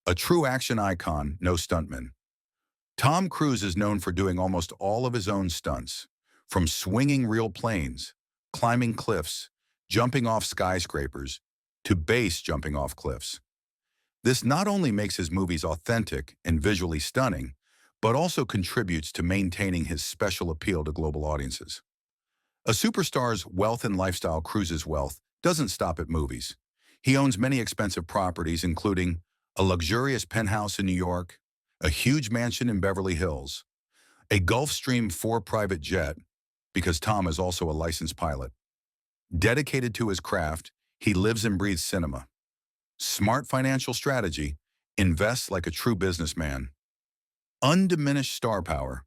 A true action icon, no stuntman. Tom Cruise is known for doing almost all of his own stunts, from swinging real planes, climbing cliffs, jumping off skyscrapers, to base jumping off cliffs. This not only makes his movies authentic and visually stunning, but also contributes to maintaining his special appeal to global audiences. A superstar's wealth and lifestyle. Cruise's wealth doesn't stop at movies. He owns many expensive properties, including a luxurious penthouse in New York, a huge mansion in Beverly Hills, a Gulfstream 4 private jet, because Tom is also a licensed pilot. Dedicated to his craft, he lives and breathes cinema. Smart financial strategy, invests like a true businessman. Undiminished star power.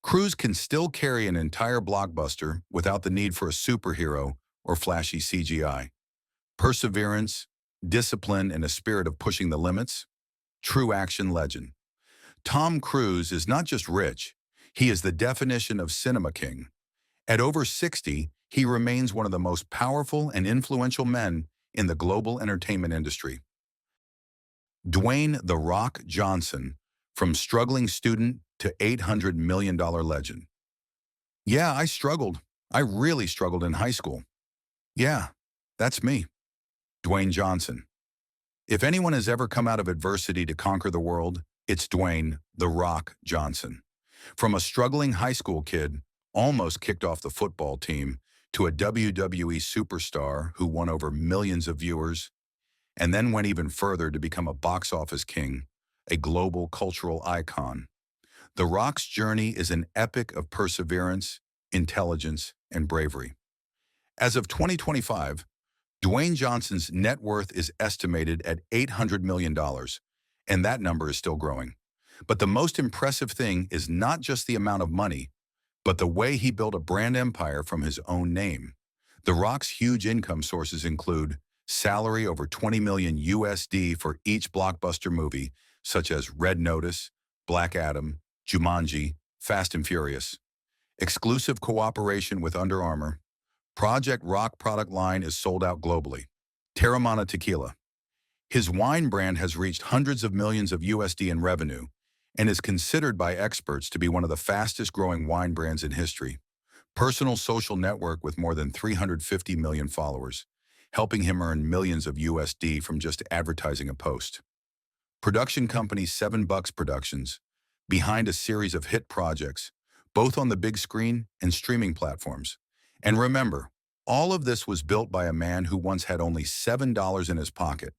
Cruise can still carry an entire blockbuster without the need for a superhero or flashy CGI. Perseverance, discipline, and a spirit of pushing the limits. True action legend. Tom Cruise is not just rich, he is the definition of cinema king. At over 60, he remains one of the most powerful and influential men in the global entertainment industry. Dwayne "The Rock" Johnson, from struggling student to $800 million legend. Yeah, I struggled. I really struggled in high school. Yeah, that's me, Dwayne Johnson. If anyone has ever come out of adversity to conquer the world, it's Dwayne "The Rock" Johnson. From a struggling high school kid, almost kicked off the football team, to a WWE superstar who won over millions of viewers, and then went even further to become a box office king, a global cultural icon. The Rock's journey is an epic of perseverance, intelligence, and bravery. As of 2025, Dwayne Johnson's net worth is estimated at $800 million, dollars, and that number is still growing. But the most impressive thing is not just the amount of money, but the way he built a brand empire from his own name. The Rock's huge income sources include salary over 20 million USD for each blockbuster movie, such as Red Notice, Black Adam, Jumanji, Fast and Furious. Exclusive cooperation with Under Armour. Project Rock product line is sold out globally. Terramana Tequila. His wine brand has reached hundreds of millions of USD in revenue and is considered by experts to be one of the fastest growing wine brands in history. Personal social network with more than 350 million followers, helping him earn millions of USD from just advertising a post. Production company 7 Bucks Productions, behind a series of hit projects, both on the big screen and streaming platforms. And remember, all of this was built by a man who once had only $7 in his pocket.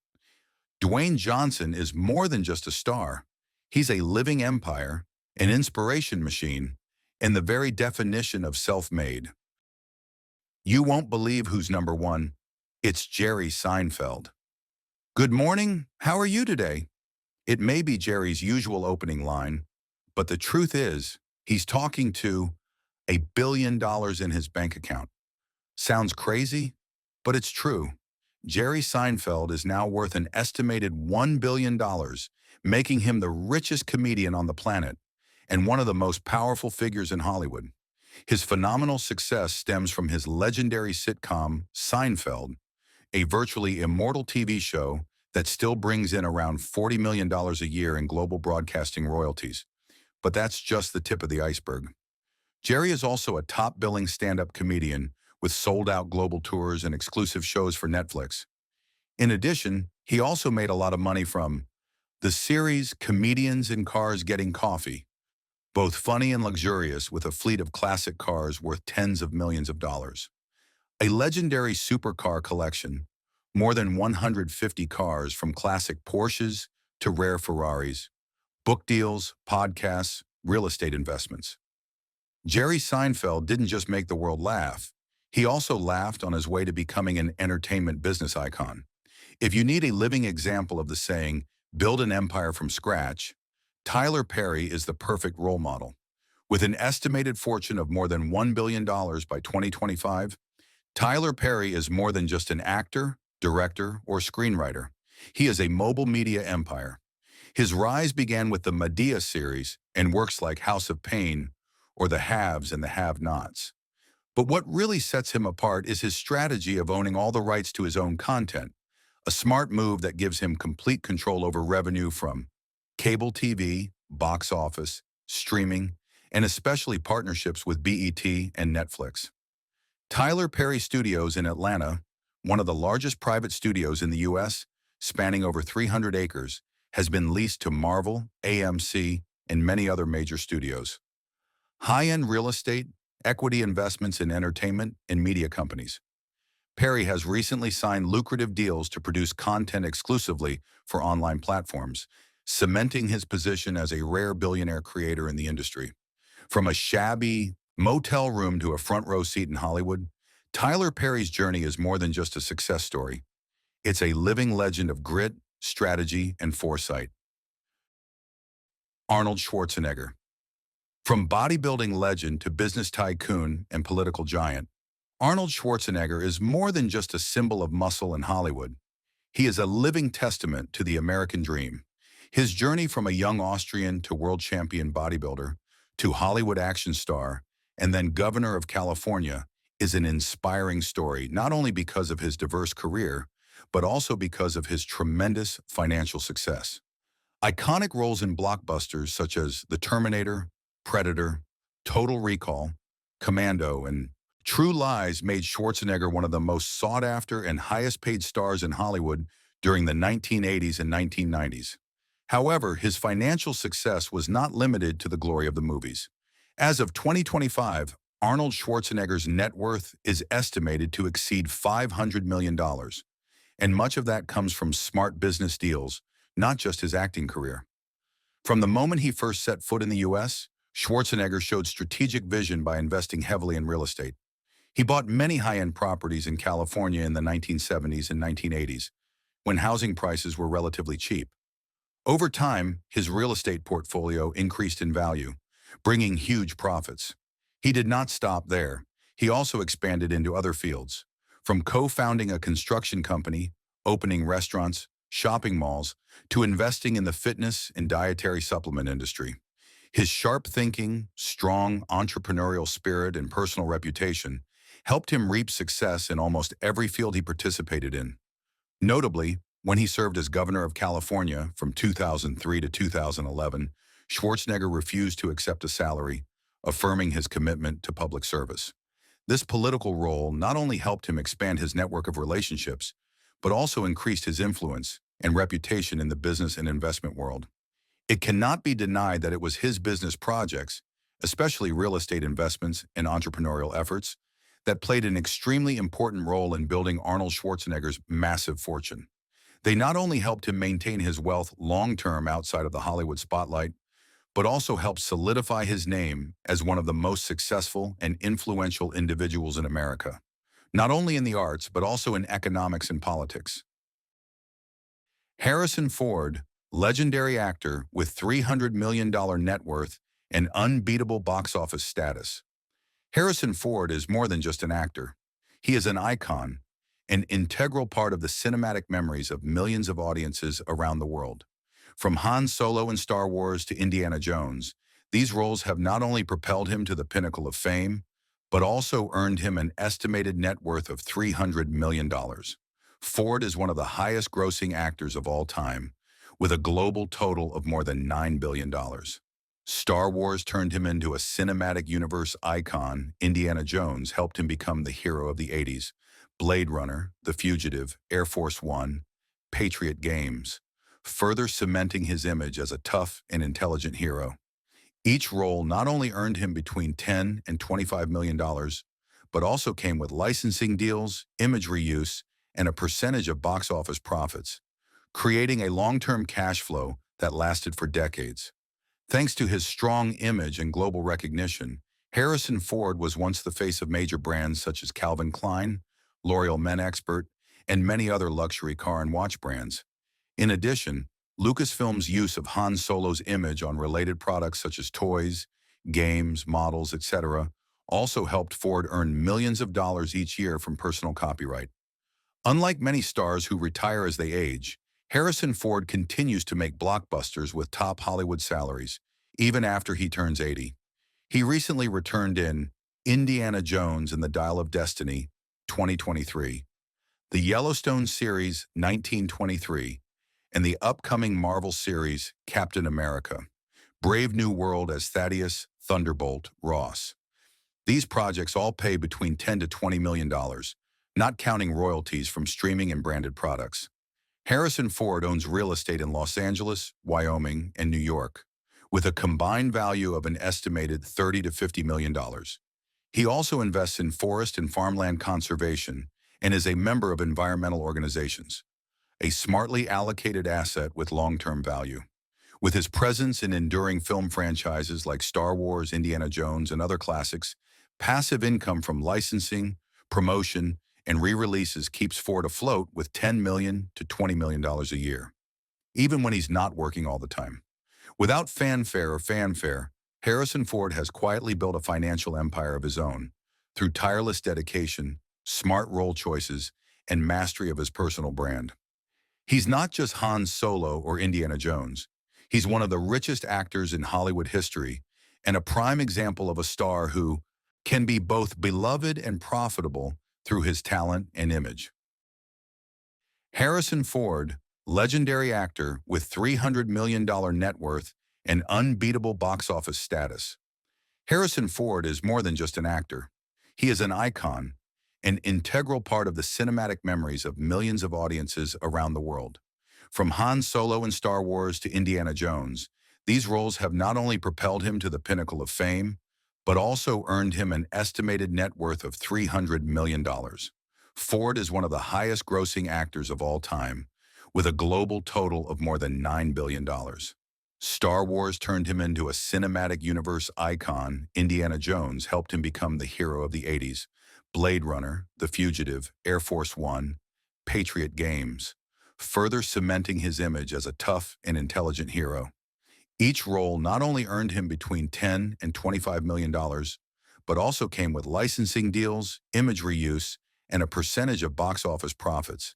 Dwayne Johnson is more than just a star. He's a living empire, an inspiration machine, and the very definition of self-made. You won't believe who's number one. It's Jerry Seinfeld. Good morning, how are you today? It may be Jerry's usual opening line, but the truth is, he's talking to $1 billion in his bank account. Sounds crazy, but it's true. Jerry Seinfeld is now worth an estimated $1 billion, making him the richest comedian on the planet and one of the most powerful figures in Hollywood. His phenomenal success stems from his legendary sitcom, Seinfeld, a virtually immortal TV show that still brings in around $40 million a year in global broadcasting royalties. But that's just the tip of the iceberg. Jerry is also a top-billing stand-up comedian with sold-out global tours and exclusive shows for Netflix. In addition, he also made a lot of money from the series Comedians in Cars Getting Coffee, both funny and luxurious with a fleet of classic cars worth tens of millions of dollars. A legendary supercar collection, more than 150 cars from classic Porsches to rare Ferraris, book deals, podcasts, real estate investments. Jerry Seinfeld didn't just make the world laugh, he also laughed on his way to becoming an entertainment business icon. If you need a living example of the saying, build an empire from scratch, Tyler Perry is the perfect role model. With an estimated fortune of more than $1 billion by 2025, Tyler Perry is more than just an actor, director, or screenwriter. He is a mobile media empire. His rise began with the Medea series and works like House of Pain or The Haves and the Have-Nots. But what really sets him apart is his strategy of owning all the rights to his own content, a smart move that gives him complete control over revenue from cable TV, box office, streaming, and especially partnerships with BET and Netflix. Tyler Perry Studios in Atlanta, one of the largest private studios in the U.S., spanning over 300 acres, has been leased to Marvel, AMC, and many other major studios. High-end real estate, equity investments in entertainment, and media companies. Perry has recently signed lucrative deals to produce content exclusively for online platforms, cementing his position as a rare billionaire creator in the industry. From a shabby motel room to a front row seat in Hollywood, Tyler Perry's journey is more than just a success story. It's a living legend of grit, strategy, and foresight. Arnold Schwarzenegger. From bodybuilding legend to business tycoon and political giant, Arnold Schwarzenegger is more than just a symbol of muscle in Hollywood. He is a living testament to the American dream. His journey from a young Austrian to world champion bodybuilder, to Hollywood action star, and then governor of California is an inspiring story, not only because of his diverse career, but also because of his tremendous financial success. Iconic roles in blockbusters such as The Terminator, Predator, Total Recall, Commando, and True Lies made Schwarzenegger one of the most sought-after and highest-paid stars in Hollywood during the 1980s and 1990s. However, his financial success was not limited to the glory of the movies. As of 2025, Arnold Schwarzenegger's net worth is estimated to exceed $500 million, and much of that comes from smart business deals, not just his acting career. From the moment he first set foot in the U.S., Schwarzenegger showed strategic vision by investing heavily in real estate. He bought many high-end properties in California in the 1970s and 1980s, when housing prices were relatively cheap. Over time, his real estate portfolio increased in value, bringing huge profits. He did not stop there. He also expanded into other fields, from co-founding a construction company, opening restaurants, shopping malls, to investing in the fitness and dietary supplement industry. His sharp thinking, strong entrepreneurial spirit, and personal reputation helped him reap success in almost every field he participated in. Notably, when he served as governor of California from 2003 to 2011, Schwarzenegger refused to accept a salary, affirming his commitment to public service. This political role not only helped him expand his network of relationships, but also increased his influence and reputation in the business and investment world. It cannot be denied that it was his business projects, especially real estate investments and entrepreneurial efforts, that played an extremely important role in building Arnold Schwarzenegger's massive fortune. They not only helped him maintain his wealth long-term outside of the Hollywood spotlight, but also helped solidify his name as one of the most successful and influential individuals in America, not only in the arts, but also in economics and politics. Harrison Ford, legendary actor with $300 million net worth and unbeatable box office status. Harrison Ford is more than just an actor. He is an icon, an integral part of the cinematic memories of millions of audiences around the world. From Han Solo in Star Wars to Indiana Jones, these roles have not only propelled him to the pinnacle of fame, but also earned him an estimated net worth of $300 million. Ford is one of the highest-grossing actors of all time, with a global total of more than $9 billion. Star Wars turned him into a cinematic universe icon. Indiana Jones helped him become the hero of the 80s. Blade Runner, The Fugitive, Air Force One, Patriot Games, further cementing his image as a tough and intelligent hero. Each role not only earned him between $10 and $25 million, but also came with licensing deals, imagery use, and a percentage of box office profits, creating a long-term cash flow that lasted for decades. Thanks to his strong image and global recognition, Harrison Ford was once the face of major brands such as Calvin Klein, L'Oreal Men Expert, and many other luxury car and watch brands. In addition, Lucasfilm's use of Han Solo's image on related products such as toys, games, models, etc., also helped Ford earn millions of dollars each year from personal copyright. Unlike many stars who retire as they age, Harrison Ford continues to make blockbusters with top Hollywood salaries, even after he turns 80. He recently returned in Indiana Jones and the Dial of Destiny, 2023, the Yellowstone series, 1923, and the upcoming Marvel series, Captain America, Brave New World as Thaddeus Thunderbolt Ross. These projects all pay between $10 to $20 million, not counting royalties from streaming and branded products. Harrison Ford owns real estate in Los Angeles, Wyoming, and New York, with a combined value of an estimated $30 to $50 million. He also invests in forest and farmland conservation and is a member of environmental organizations, a smartly allocated asset with long-term value. With his presence in enduring film franchises like Star Wars, Indiana Jones, and other classics, passive income from licensing, promotion, and re-releases keeps Ford afloat with $10 million to $20 million a year, even when he's not working all the time. Without fanfare, Harrison Ford has quietly built a financial empire of his own through tireless dedication, smart role choices, and mastery of his personal brand. He's not just Han Solo or Indiana Jones. He's one of the richest actors in Hollywood history and a prime example of a star who can be both beloved and profitable through his talent and image. Harrison Ford, legendary actor with $300 million net worth and unbeatable box office status. Harrison Ford is more than just an actor. He is an icon, an integral part of the cinematic memories of millions of audiences around the world. From Han Solo in Star Wars to Indiana Jones, these roles have not only propelled him to the pinnacle of fame, but also earned him an estimated net worth of $300 million. Ford is one of the highest-grossing actors of all time, with a global total of more than $9 billion. Star Wars turned him into a cinematic universe icon. Indiana Jones helped him become the hero of the 80s. Blade Runner, The Fugitive, Air Force One, Patriot Games, further cementing his image as a tough and intelligent hero. Each role not only earned him between $10 and $25 million, but also came with licensing deals, imagery use, and a percentage of box office profits,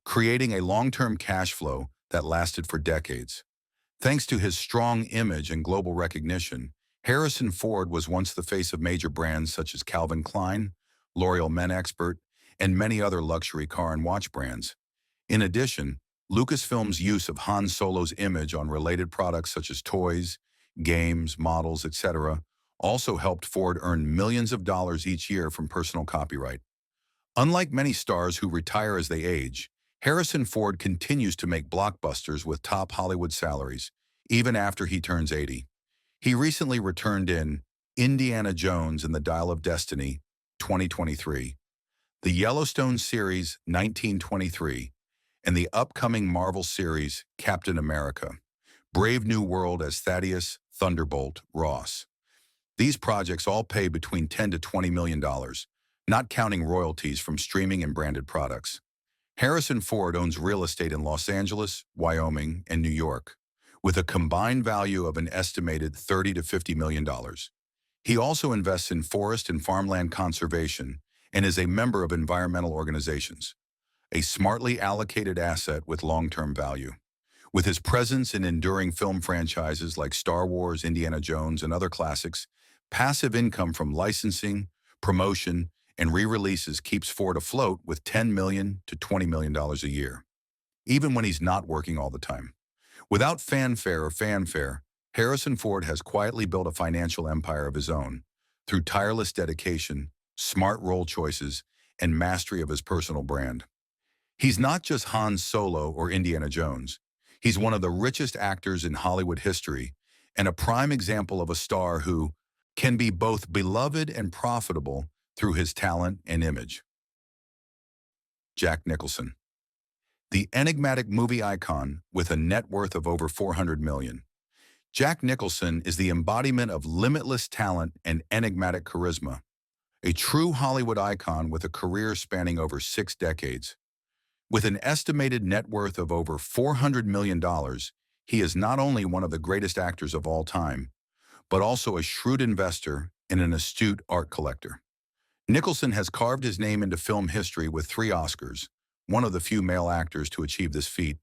creating a long-term cash flow that lasted for decades. Thanks to his strong image and global recognition, Harrison Ford was once the face of major brands such as Calvin Klein, L'Oreal Men Expert, and many other luxury car and watch brands. In addition, Lucasfilm's use of Han Solo's image on related products such as toys, games, models, etc., also helped Ford earn millions of dollars each year from personal copyright. Unlike many stars who retire as they age, Harrison Ford continues to make blockbusters with top Hollywood salaries, even after he turns 80. He recently returned in Indiana Jones and the Dial of Destiny, 2023, the Yellowstone series, 1923, and the upcoming Marvel series, Captain America, Brave New World as Thaddeus Thunderbolt Ross. These projects all pay between $10 to $20 million, not counting royalties from streaming and branded products. Harrison Ford owns real estate in Los Angeles, Wyoming, and New York, with a combined value of an estimated $30 to $50 million. He also invests in forest and farmland conservation and is a member of environmental organizations, a smartly allocated asset with long-term value. With his presence in enduring film franchises like Star Wars, Indiana Jones, and other classics, passive income from licensing, promotion, and re-releases keeps Ford afloat with $10 million to $20 million a year, even when he's not working all the time. Without fanfare, Harrison Ford has quietly built a financial empire of his own through tireless dedication, smart role choices, and mastery of his personal brand. He's not just Han Solo or Indiana Jones. He's one of the richest actors in Hollywood history and a prime example of a star who can be both beloved and profitable through his talent and image. Jack Nicholson, the enigmatic movie icon with a net worth of over $400 million. Jack Nicholson is the embodiment of limitless talent and enigmatic charisma, a true Hollywood icon with a career spanning over 6 decades. With an estimated net worth of over $400 million, he is not only one of the greatest actors of all time, but also a shrewd investor and an astute art collector. Nicholson has carved his name into film history with 3 Oscars, one of the few male actors to achieve this feat,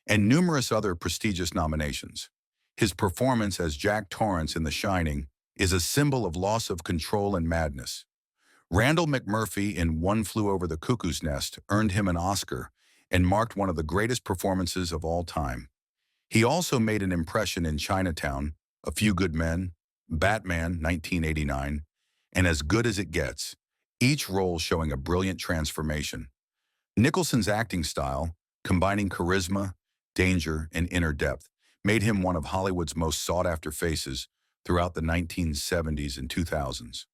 and numerous other prestigious nominations. His performance as Jack Torrance in The Shining is a symbol of loss of control and madness. Randall McMurphy in One Flew Over the Cuckoo's Nest earned him an Oscar and marked one of the greatest performances of all time. He also made an impression in Chinatown, A Few Good Men, Batman, 1989, and As Good as It Gets, each role showing a brilliant transformation. Nicholson's acting style, combining charisma, danger, and inner depth, made him one of Hollywood's most sought-after faces throughout the 1970s and 2000s.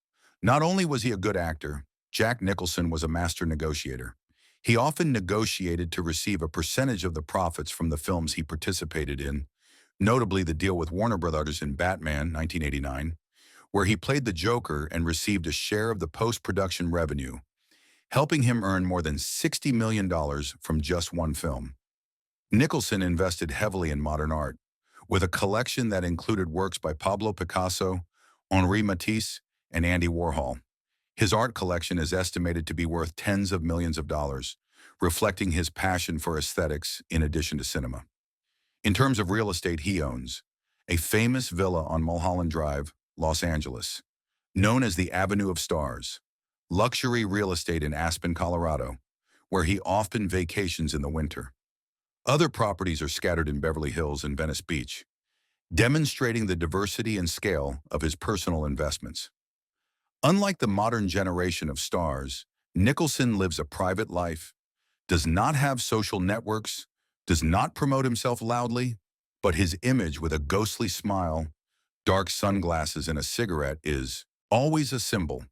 Not only was he a good actor, Jack Nicholson was a master negotiator. He often negotiated to receive a percentage of the profits from the films he participated in, notably the deal with Warner Brothers in Batman, 1989, where he played the Joker and received a share of the post-production revenue, helping him earn more than $60 million from just one film. Nicholson invested heavily in modern art, with a collection that included works by Pablo Picasso, Henri Matisse, and Andy Warhol. His art collection is estimated to be worth tens of millions of dollars, reflecting his passion for aesthetics in addition to cinema. In terms of real estate, he owns a famous villa on Mulholland Drive, Los Angeles, known as the Avenue of Stars, luxury real estate in Aspen, Colorado, where he often vacations in the winter. Other properties are scattered in Beverly Hills and Venice Beach, demonstrating the diversity and scale of his personal investments. Unlike the modern generation of stars, Nicholson lives a private life, does not have social networks, does not promote himself loudly, but his image with a ghostly smile, dark sunglasses, and a cigarette is always a symbol.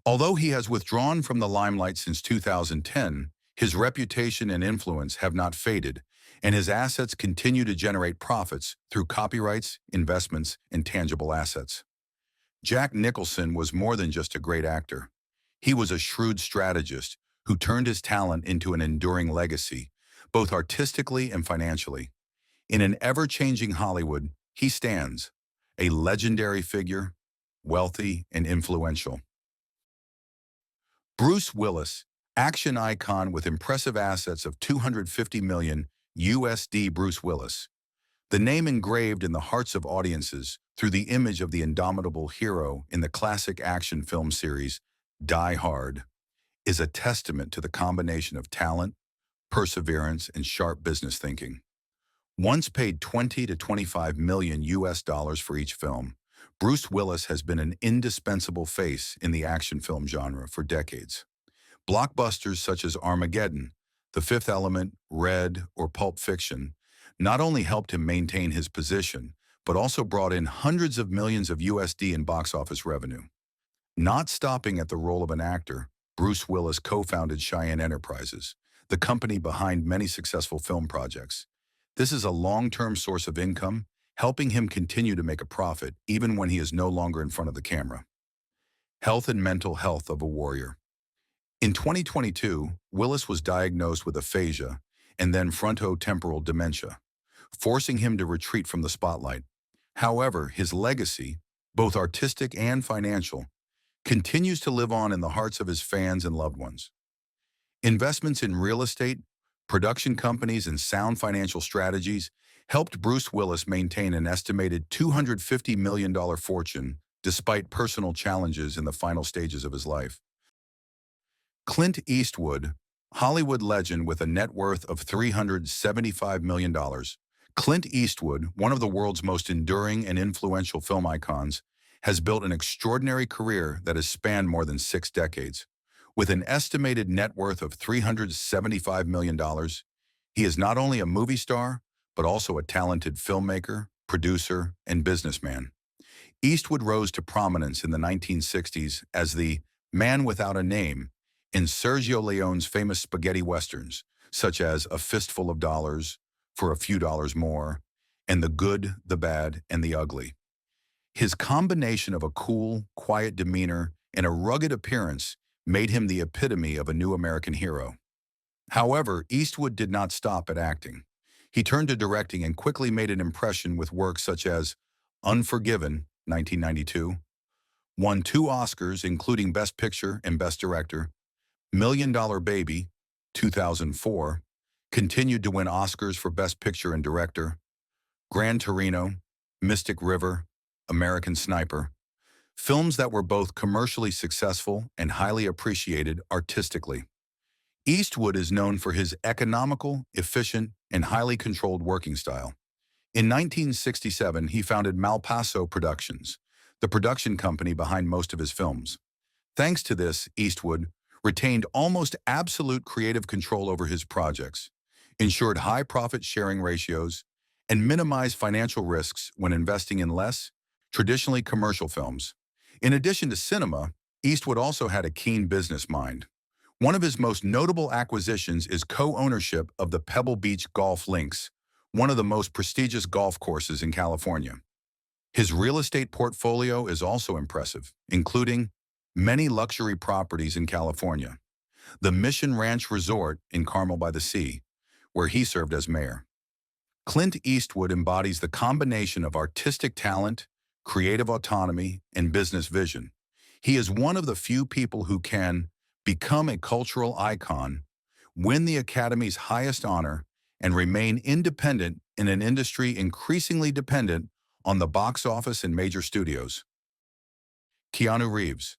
Although he has withdrawn from the limelight since 2010, his reputation and influence have not faded, and his assets continue to generate profits through copyrights, investments, and tangible assets. Jack Nicholson was more than just a great actor. He was a shrewd strategist who turned his talent into an enduring legacy, both artistically and financially. In an ever-changing Hollywood, he stands, a legendary figure, wealthy and influential. Bruce Willis, action icon with impressive assets of 250 million USD. Bruce Willis, the name engraved in the hearts of audiences through the image of the indomitable hero in the classic action film series Die Hard, is a testament to the combination of talent, perseverance, and sharp business thinking. Once paid 20 to 25 million US dollars for each film, Bruce Willis has been an indispensable face in the action film genre for decades. Blockbusters such as Armageddon, The Fifth Element, Red, or Pulp Fiction not only helped him maintain his position, but also brought in hundreds of millions of USD in box office revenue. Not stopping at the role of an actor, Bruce Willis co-founded Cheyenne Enterprises, the company behind many successful film projects. This is a long-term source of income, helping him continue to make a profit even when he is no longer in front of the camera. Health and mental health of a warrior. In 2022, Willis was diagnosed with aphasia and then frontotemporal dementia, forcing him to retreat from the spotlight. However, his legacy, both artistic and financial, continues to live on in the hearts of his fans and loved ones. Investments in real estate, production companies, and sound financial strategies helped Bruce Willis maintain an estimated $250 million fortune despite personal challenges in the final stages of his life. Clint Eastwood, Hollywood legend with a net worth of $375 million. Clint Eastwood, one of the world's most enduring and influential film icons, has built an extraordinary career that has spanned more than 6 decades. With an estimated net worth of $375 million, he is not only a movie star, but also a talented filmmaker, producer, and businessman. Eastwood rose to prominence in the 1960s as the man without a name in Sergio Leone's famous spaghetti westerns, such as A Fistful of Dollars, For a Few Dollars More, and The Good, the Bad, and the Ugly. His combination of a cool, quiet demeanor and a rugged appearance made him the epitome of a new American hero. However, Eastwood did not stop at acting. He turned to directing and quickly made an impression with works such as Unforgiven, 1992, won 2 Oscars including Best Picture and Best Director, Million Dollar Baby, 2004, continued to win Oscars for Best Picture and Director, Gran Torino, Mystic River, American Sniper, films that were both commercially successful and highly appreciated artistically. Eastwood is known for his economical, efficient, and highly controlled working style. In 1967, he founded Malpaso Productions, the production company behind most of his films. Thanks to this, Eastwood retained almost absolute creative control over his projects, ensured high profit-sharing ratios, and minimized financial risks when investing in less, traditionally commercial films. In addition to cinema, Eastwood also had a keen business mind. One of his most notable acquisitions is co-ownership of the Pebble Beach Golf Links, one of the most prestigious golf courses in California. His real estate portfolio is also impressive, including many luxury properties in California, the Mission Ranch Resort in Carmel by the Sea, where he served as mayor. Clint Eastwood embodies the combination of artistic talent, creative autonomy, and business vision. He is one of the few people who can become a cultural icon, win the Academy's highest honor, and remain independent in an industry increasingly dependent on the box office and major studios. Keanu Reeves,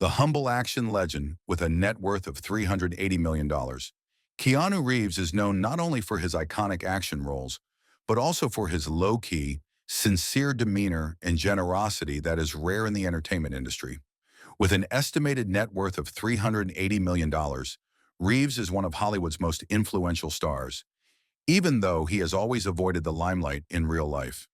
the humble action legend with a net worth of $380 million. Keanu Reeves is known not only for his iconic action roles, but also for his low-key, sincere demeanor and generosity that is rare in the entertainment industry. With an estimated net worth of $380 million, Reeves is one of Hollywood's most influential stars, even though he has always avoided the limelight in real life.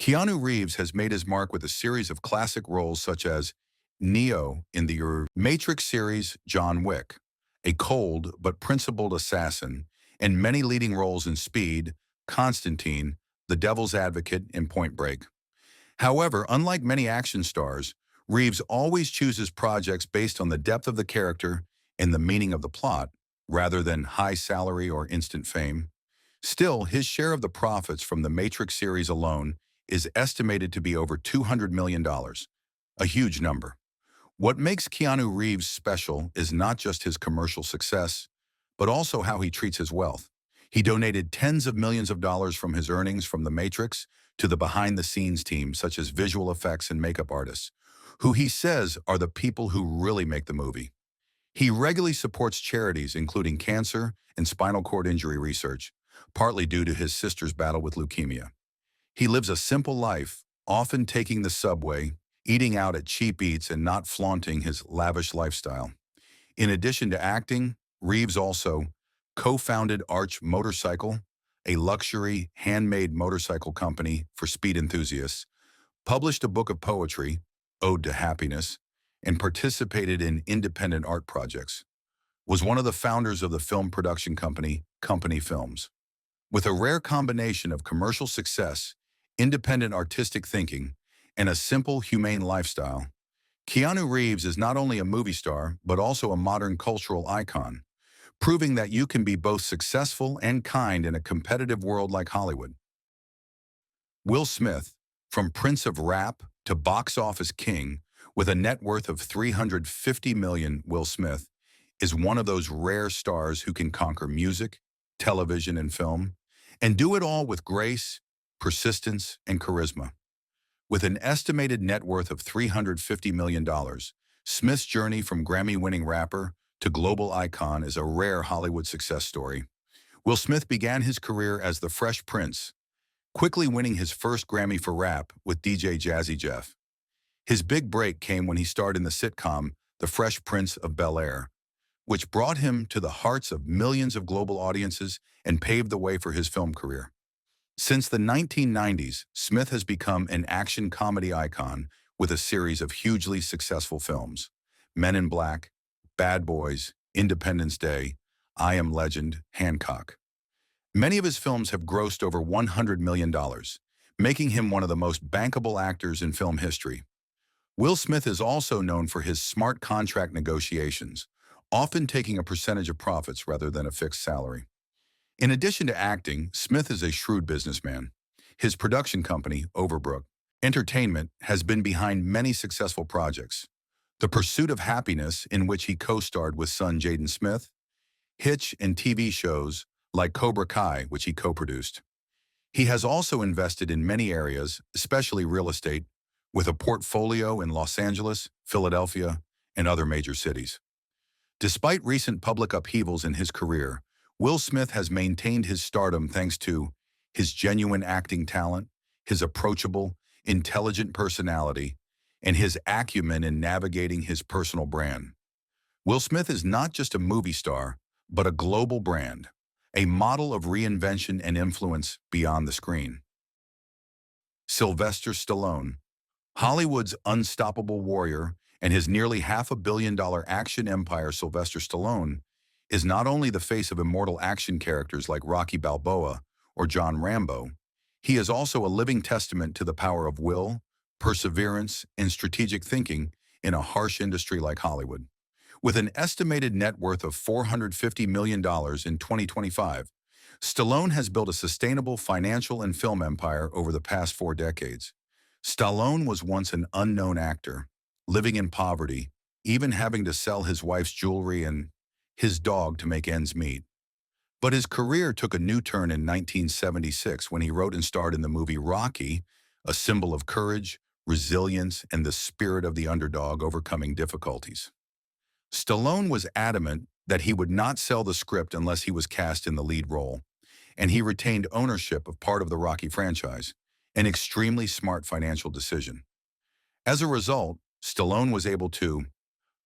Keanu Reeves has made his mark with a series of classic roles such as Neo in the Matrix series, John Wick, a cold but principled assassin, and many leading roles in Speed, Constantine, the devil's advocate in Point Break. However, unlike many action stars, Reeves always chooses projects based on the depth of the character and the meaning of the plot, rather than high salary or instant fame. Still, his share of the profits from the Matrix series alone is estimated to be over $200 million, a huge number. What makes Keanu Reeves special is not just his commercial success, but also how he treats his wealth. He donated tens of millions of dollars from his earnings from The Matrix to the behind-the-scenes team, such as visual effects and makeup artists, who he says are the people who really make the movie. He regularly supports charities including cancer and spinal cord injury research, partly due to his sister's battle with leukemia. He lives a simple life, often taking the subway, eating out at cheap eats, and not flaunting his lavish lifestyle. In addition to acting, Reeves also co-founded Arch Motorcycle, a luxury, handmade motorcycle company for speed enthusiasts, published a book of poetry, Ode to Happiness, and participated in independent art projects. Was one of the founders of the film production company, Company Films. With a rare combination of commercial success, independent artistic thinking, and a simple, humane lifestyle, Keanu Reeves is not only a movie star, but also a modern cultural icon, proving that you can be both successful and kind in a competitive world like Hollywood. Will Smith, from Prince of Rap to box office king, with a net worth of $350 million, Will Smith is one of those rare stars who can conquer music, television, and film, and do it all with grace, persistence, and charisma. With an estimated net worth of $350 million, Smith's journey from Grammy-winning rapper to global icon is a rare Hollywood success story. Will Smith began his career as the Fresh Prince, quickly winning his first Grammy for rap with DJ Jazzy Jeff. His big break came when he starred in the sitcom The Fresh Prince of Bel-Air, which brought him to the hearts of millions of global audiences and paved the way for his film career. Since the 1990s, Smith has become an action comedy icon with a series of hugely successful films: Men in Black, Bad Boys, Independence Day, I Am Legend, Hancock. Many of his films have grossed over $100 million, making him one of the most bankable actors in film history. Will Smith is also known for his smart contract negotiations, often taking a percentage of profits rather than a fixed salary. In addition to acting, Smith is a shrewd businessman. His production company, Overbrook Entertainment, has been behind many successful projects: The Pursuit of Happiness, in which he co-starred with son Jaden Smith, Hitch, and TV shows like Cobra Kai, which he co-produced. He has also invested in many areas, especially real estate, with a portfolio in Los Angeles, Philadelphia, and other major cities. Despite recent public upheavals in his career, Will Smith has maintained his stardom thanks to his genuine acting talent, his approachable, intelligent personality, and his acumen in navigating his personal brand. Will Smith is not just a movie star, but a global brand, a model of reinvention and influence beyond the screen. Sylvester Stallone, Hollywood's unstoppable warrior and his nearly $500 million action empire. Sylvester Stallone is not only the face of immortal action characters like Rocky Balboa or John Rambo, he is also a living testament to the power of will, perseverance, and strategic thinking in a harsh industry like Hollywood. With an estimated net worth of $450 million in 2025, Stallone has built a sustainable financial and film empire over the past 4 decades. Stallone was once an unknown actor, living in poverty, even having to sell his wife's jewelry and his dog to make ends meet. But his career took a new turn in 1976 when he wrote and starred in the movie Rocky, a symbol of courage, resilience, and the spirit of the underdog overcoming difficulties. Stallone was adamant that he would not sell the script unless he was cast in the lead role, and he retained ownership of part of the Rocky franchise, an extremely smart financial decision. As a result, Stallone was able to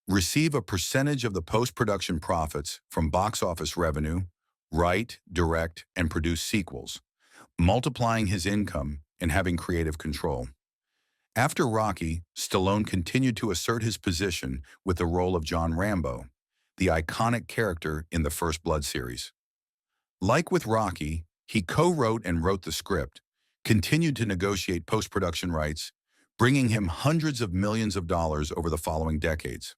receive a percentage of the post-production profits from box office revenue, write, direct, and produce sequels, multiplying his income and having creative control. After Rocky, Stallone continued to assert his position with the role of John Rambo, the iconic character in the First Blood series. Like with Rocky, He co-wrote and wrote the script, continued to negotiate post-production rights, bringing him hundreds of millions of dollars over the following decades.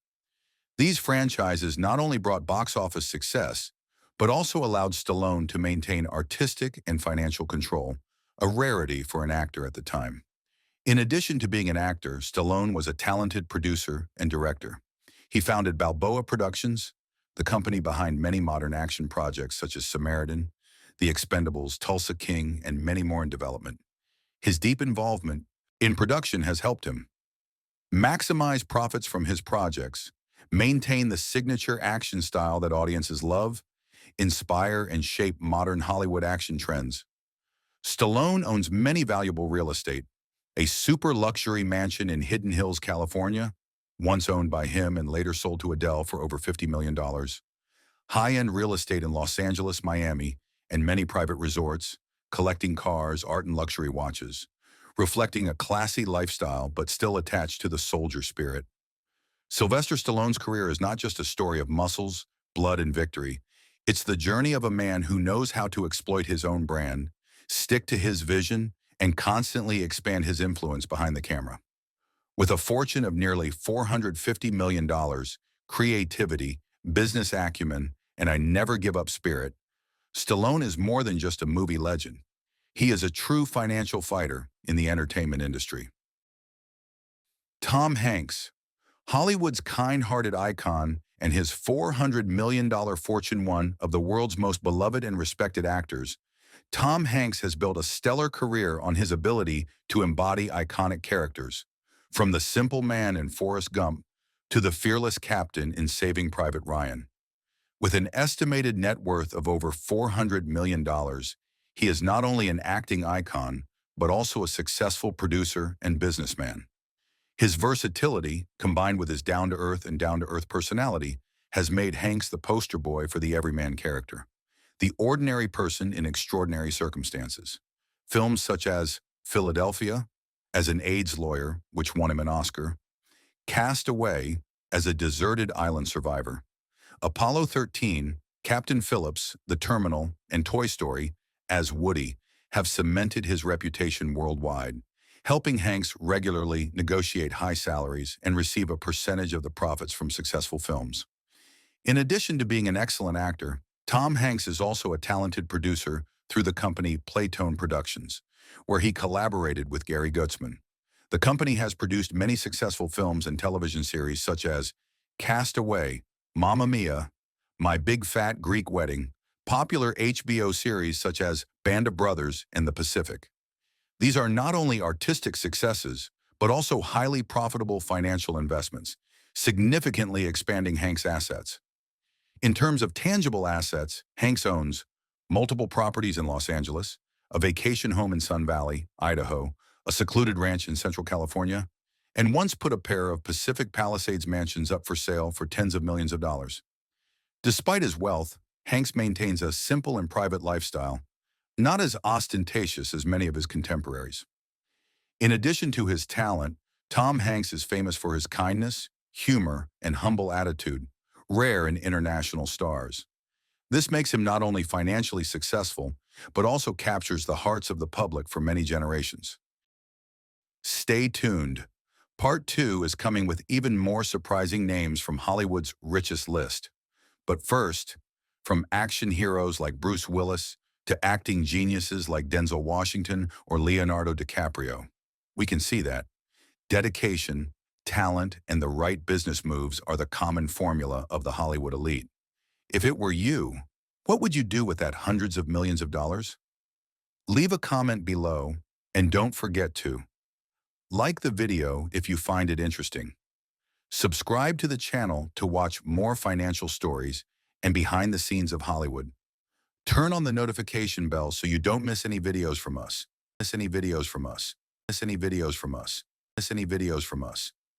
These franchises not only brought box office success, but also allowed Stallone to maintain artistic and financial control, a rarity for an actor at the time. In addition to being an actor, Stallone was a talented producer and director. He founded Balboa Productions, the company behind many modern action projects such as Samaritan, The Expendables, Tulsa King, and many more in development. His deep involvement in production has helped him maximize profits from his projects, maintain the signature action style that audiences love, inspire and shape modern Hollywood action trends. Stallone owns many valuable real estate, a super luxury mansion in Hidden Hills, California, once owned by him and later sold to Adele for over $50 million, high-end real estate in Los Angeles, Miami, and many private resorts, collecting cars, art, and luxury watches, reflecting a classy lifestyle but still attached to the soldier spirit. Sylvester Stallone's career is not just a story of muscles, blood, and victory. It's the journey of a man who knows how to exploit his own brand, stick to his vision, and constantly expand his influence behind the camera. With a fortune of nearly $450 million, creativity, business acumen, and a never-give-up spirit, Stallone is more than just a movie legend. He is a true financial fighter in the entertainment industry. Tom Hanks, Hollywood's kind-hearted icon and his $400 million fortune, one of the world's most beloved and respected actors, Tom Hanks has built a stellar career on his ability to embody iconic characters, from the simple man in Forrest Gump to the fearless captain in Saving Private Ryan. With an estimated net worth of over $400 million, he is not only an acting icon, but also a successful producer and businessman. His versatility, combined with his down-to-earth personality, has made Hanks the poster boy for the everyman character, the ordinary person in extraordinary circumstances. Films such as Philadelphia, as an AIDS lawyer, which won him an Oscar, Cast Away, as a deserted island survivor, Apollo 13, Captain Phillips, The Terminal, and Toy Story, as Woody, have cemented his reputation worldwide, helping Hanks regularly negotiate high salaries and receive a percentage of the profits from successful films. In addition to being an excellent actor, Tom Hanks is also a talented producer through the company Playtone Productions, where he collaborated with Gary Gutzman. The company has produced many successful films and television series such as Cast Away, Mamma Mia, My Big Fat Greek Wedding, popular HBO series such as Band of Brothers and The Pacific. These are not only artistic successes, but also highly profitable financial investments, significantly expanding Hanks' assets. In terms of tangible assets, Hanks owns multiple properties in Los Angeles, a vacation home in Sun Valley, Idaho, a secluded ranch in Central California, and once put a pair of Pacific Palisades mansions up for sale for tens of millions of dollars. Despite his wealth, Hanks maintains a simple and private lifestyle, not as ostentatious as many of his contemporaries. In addition to his talent, Tom Hanks is famous for his kindness, humor, and humble attitude, rare in international stars. This makes him not only financially successful, but also captures the hearts of the public for many generations. Stay tuned. Part 2 is coming with even more surprising names from Hollywood's richest list. But first, from action heroes like Bruce Willis to acting geniuses like Denzel Washington or Leonardo DiCaprio, we can see that dedication, talent, and the right business moves are the common formula of the Hollywood elite. If it were you, what would you do with that hundreds of millions of dollars? Leave a comment below, and don't forget to like the video if you find it interesting. Subscribe to the channel to watch more financial stories and behind the scenes of Hollywood. Turn on the notification bell so you don't miss any videos from us. Miss any videos from us. Miss any videos from us. Miss any videos from us.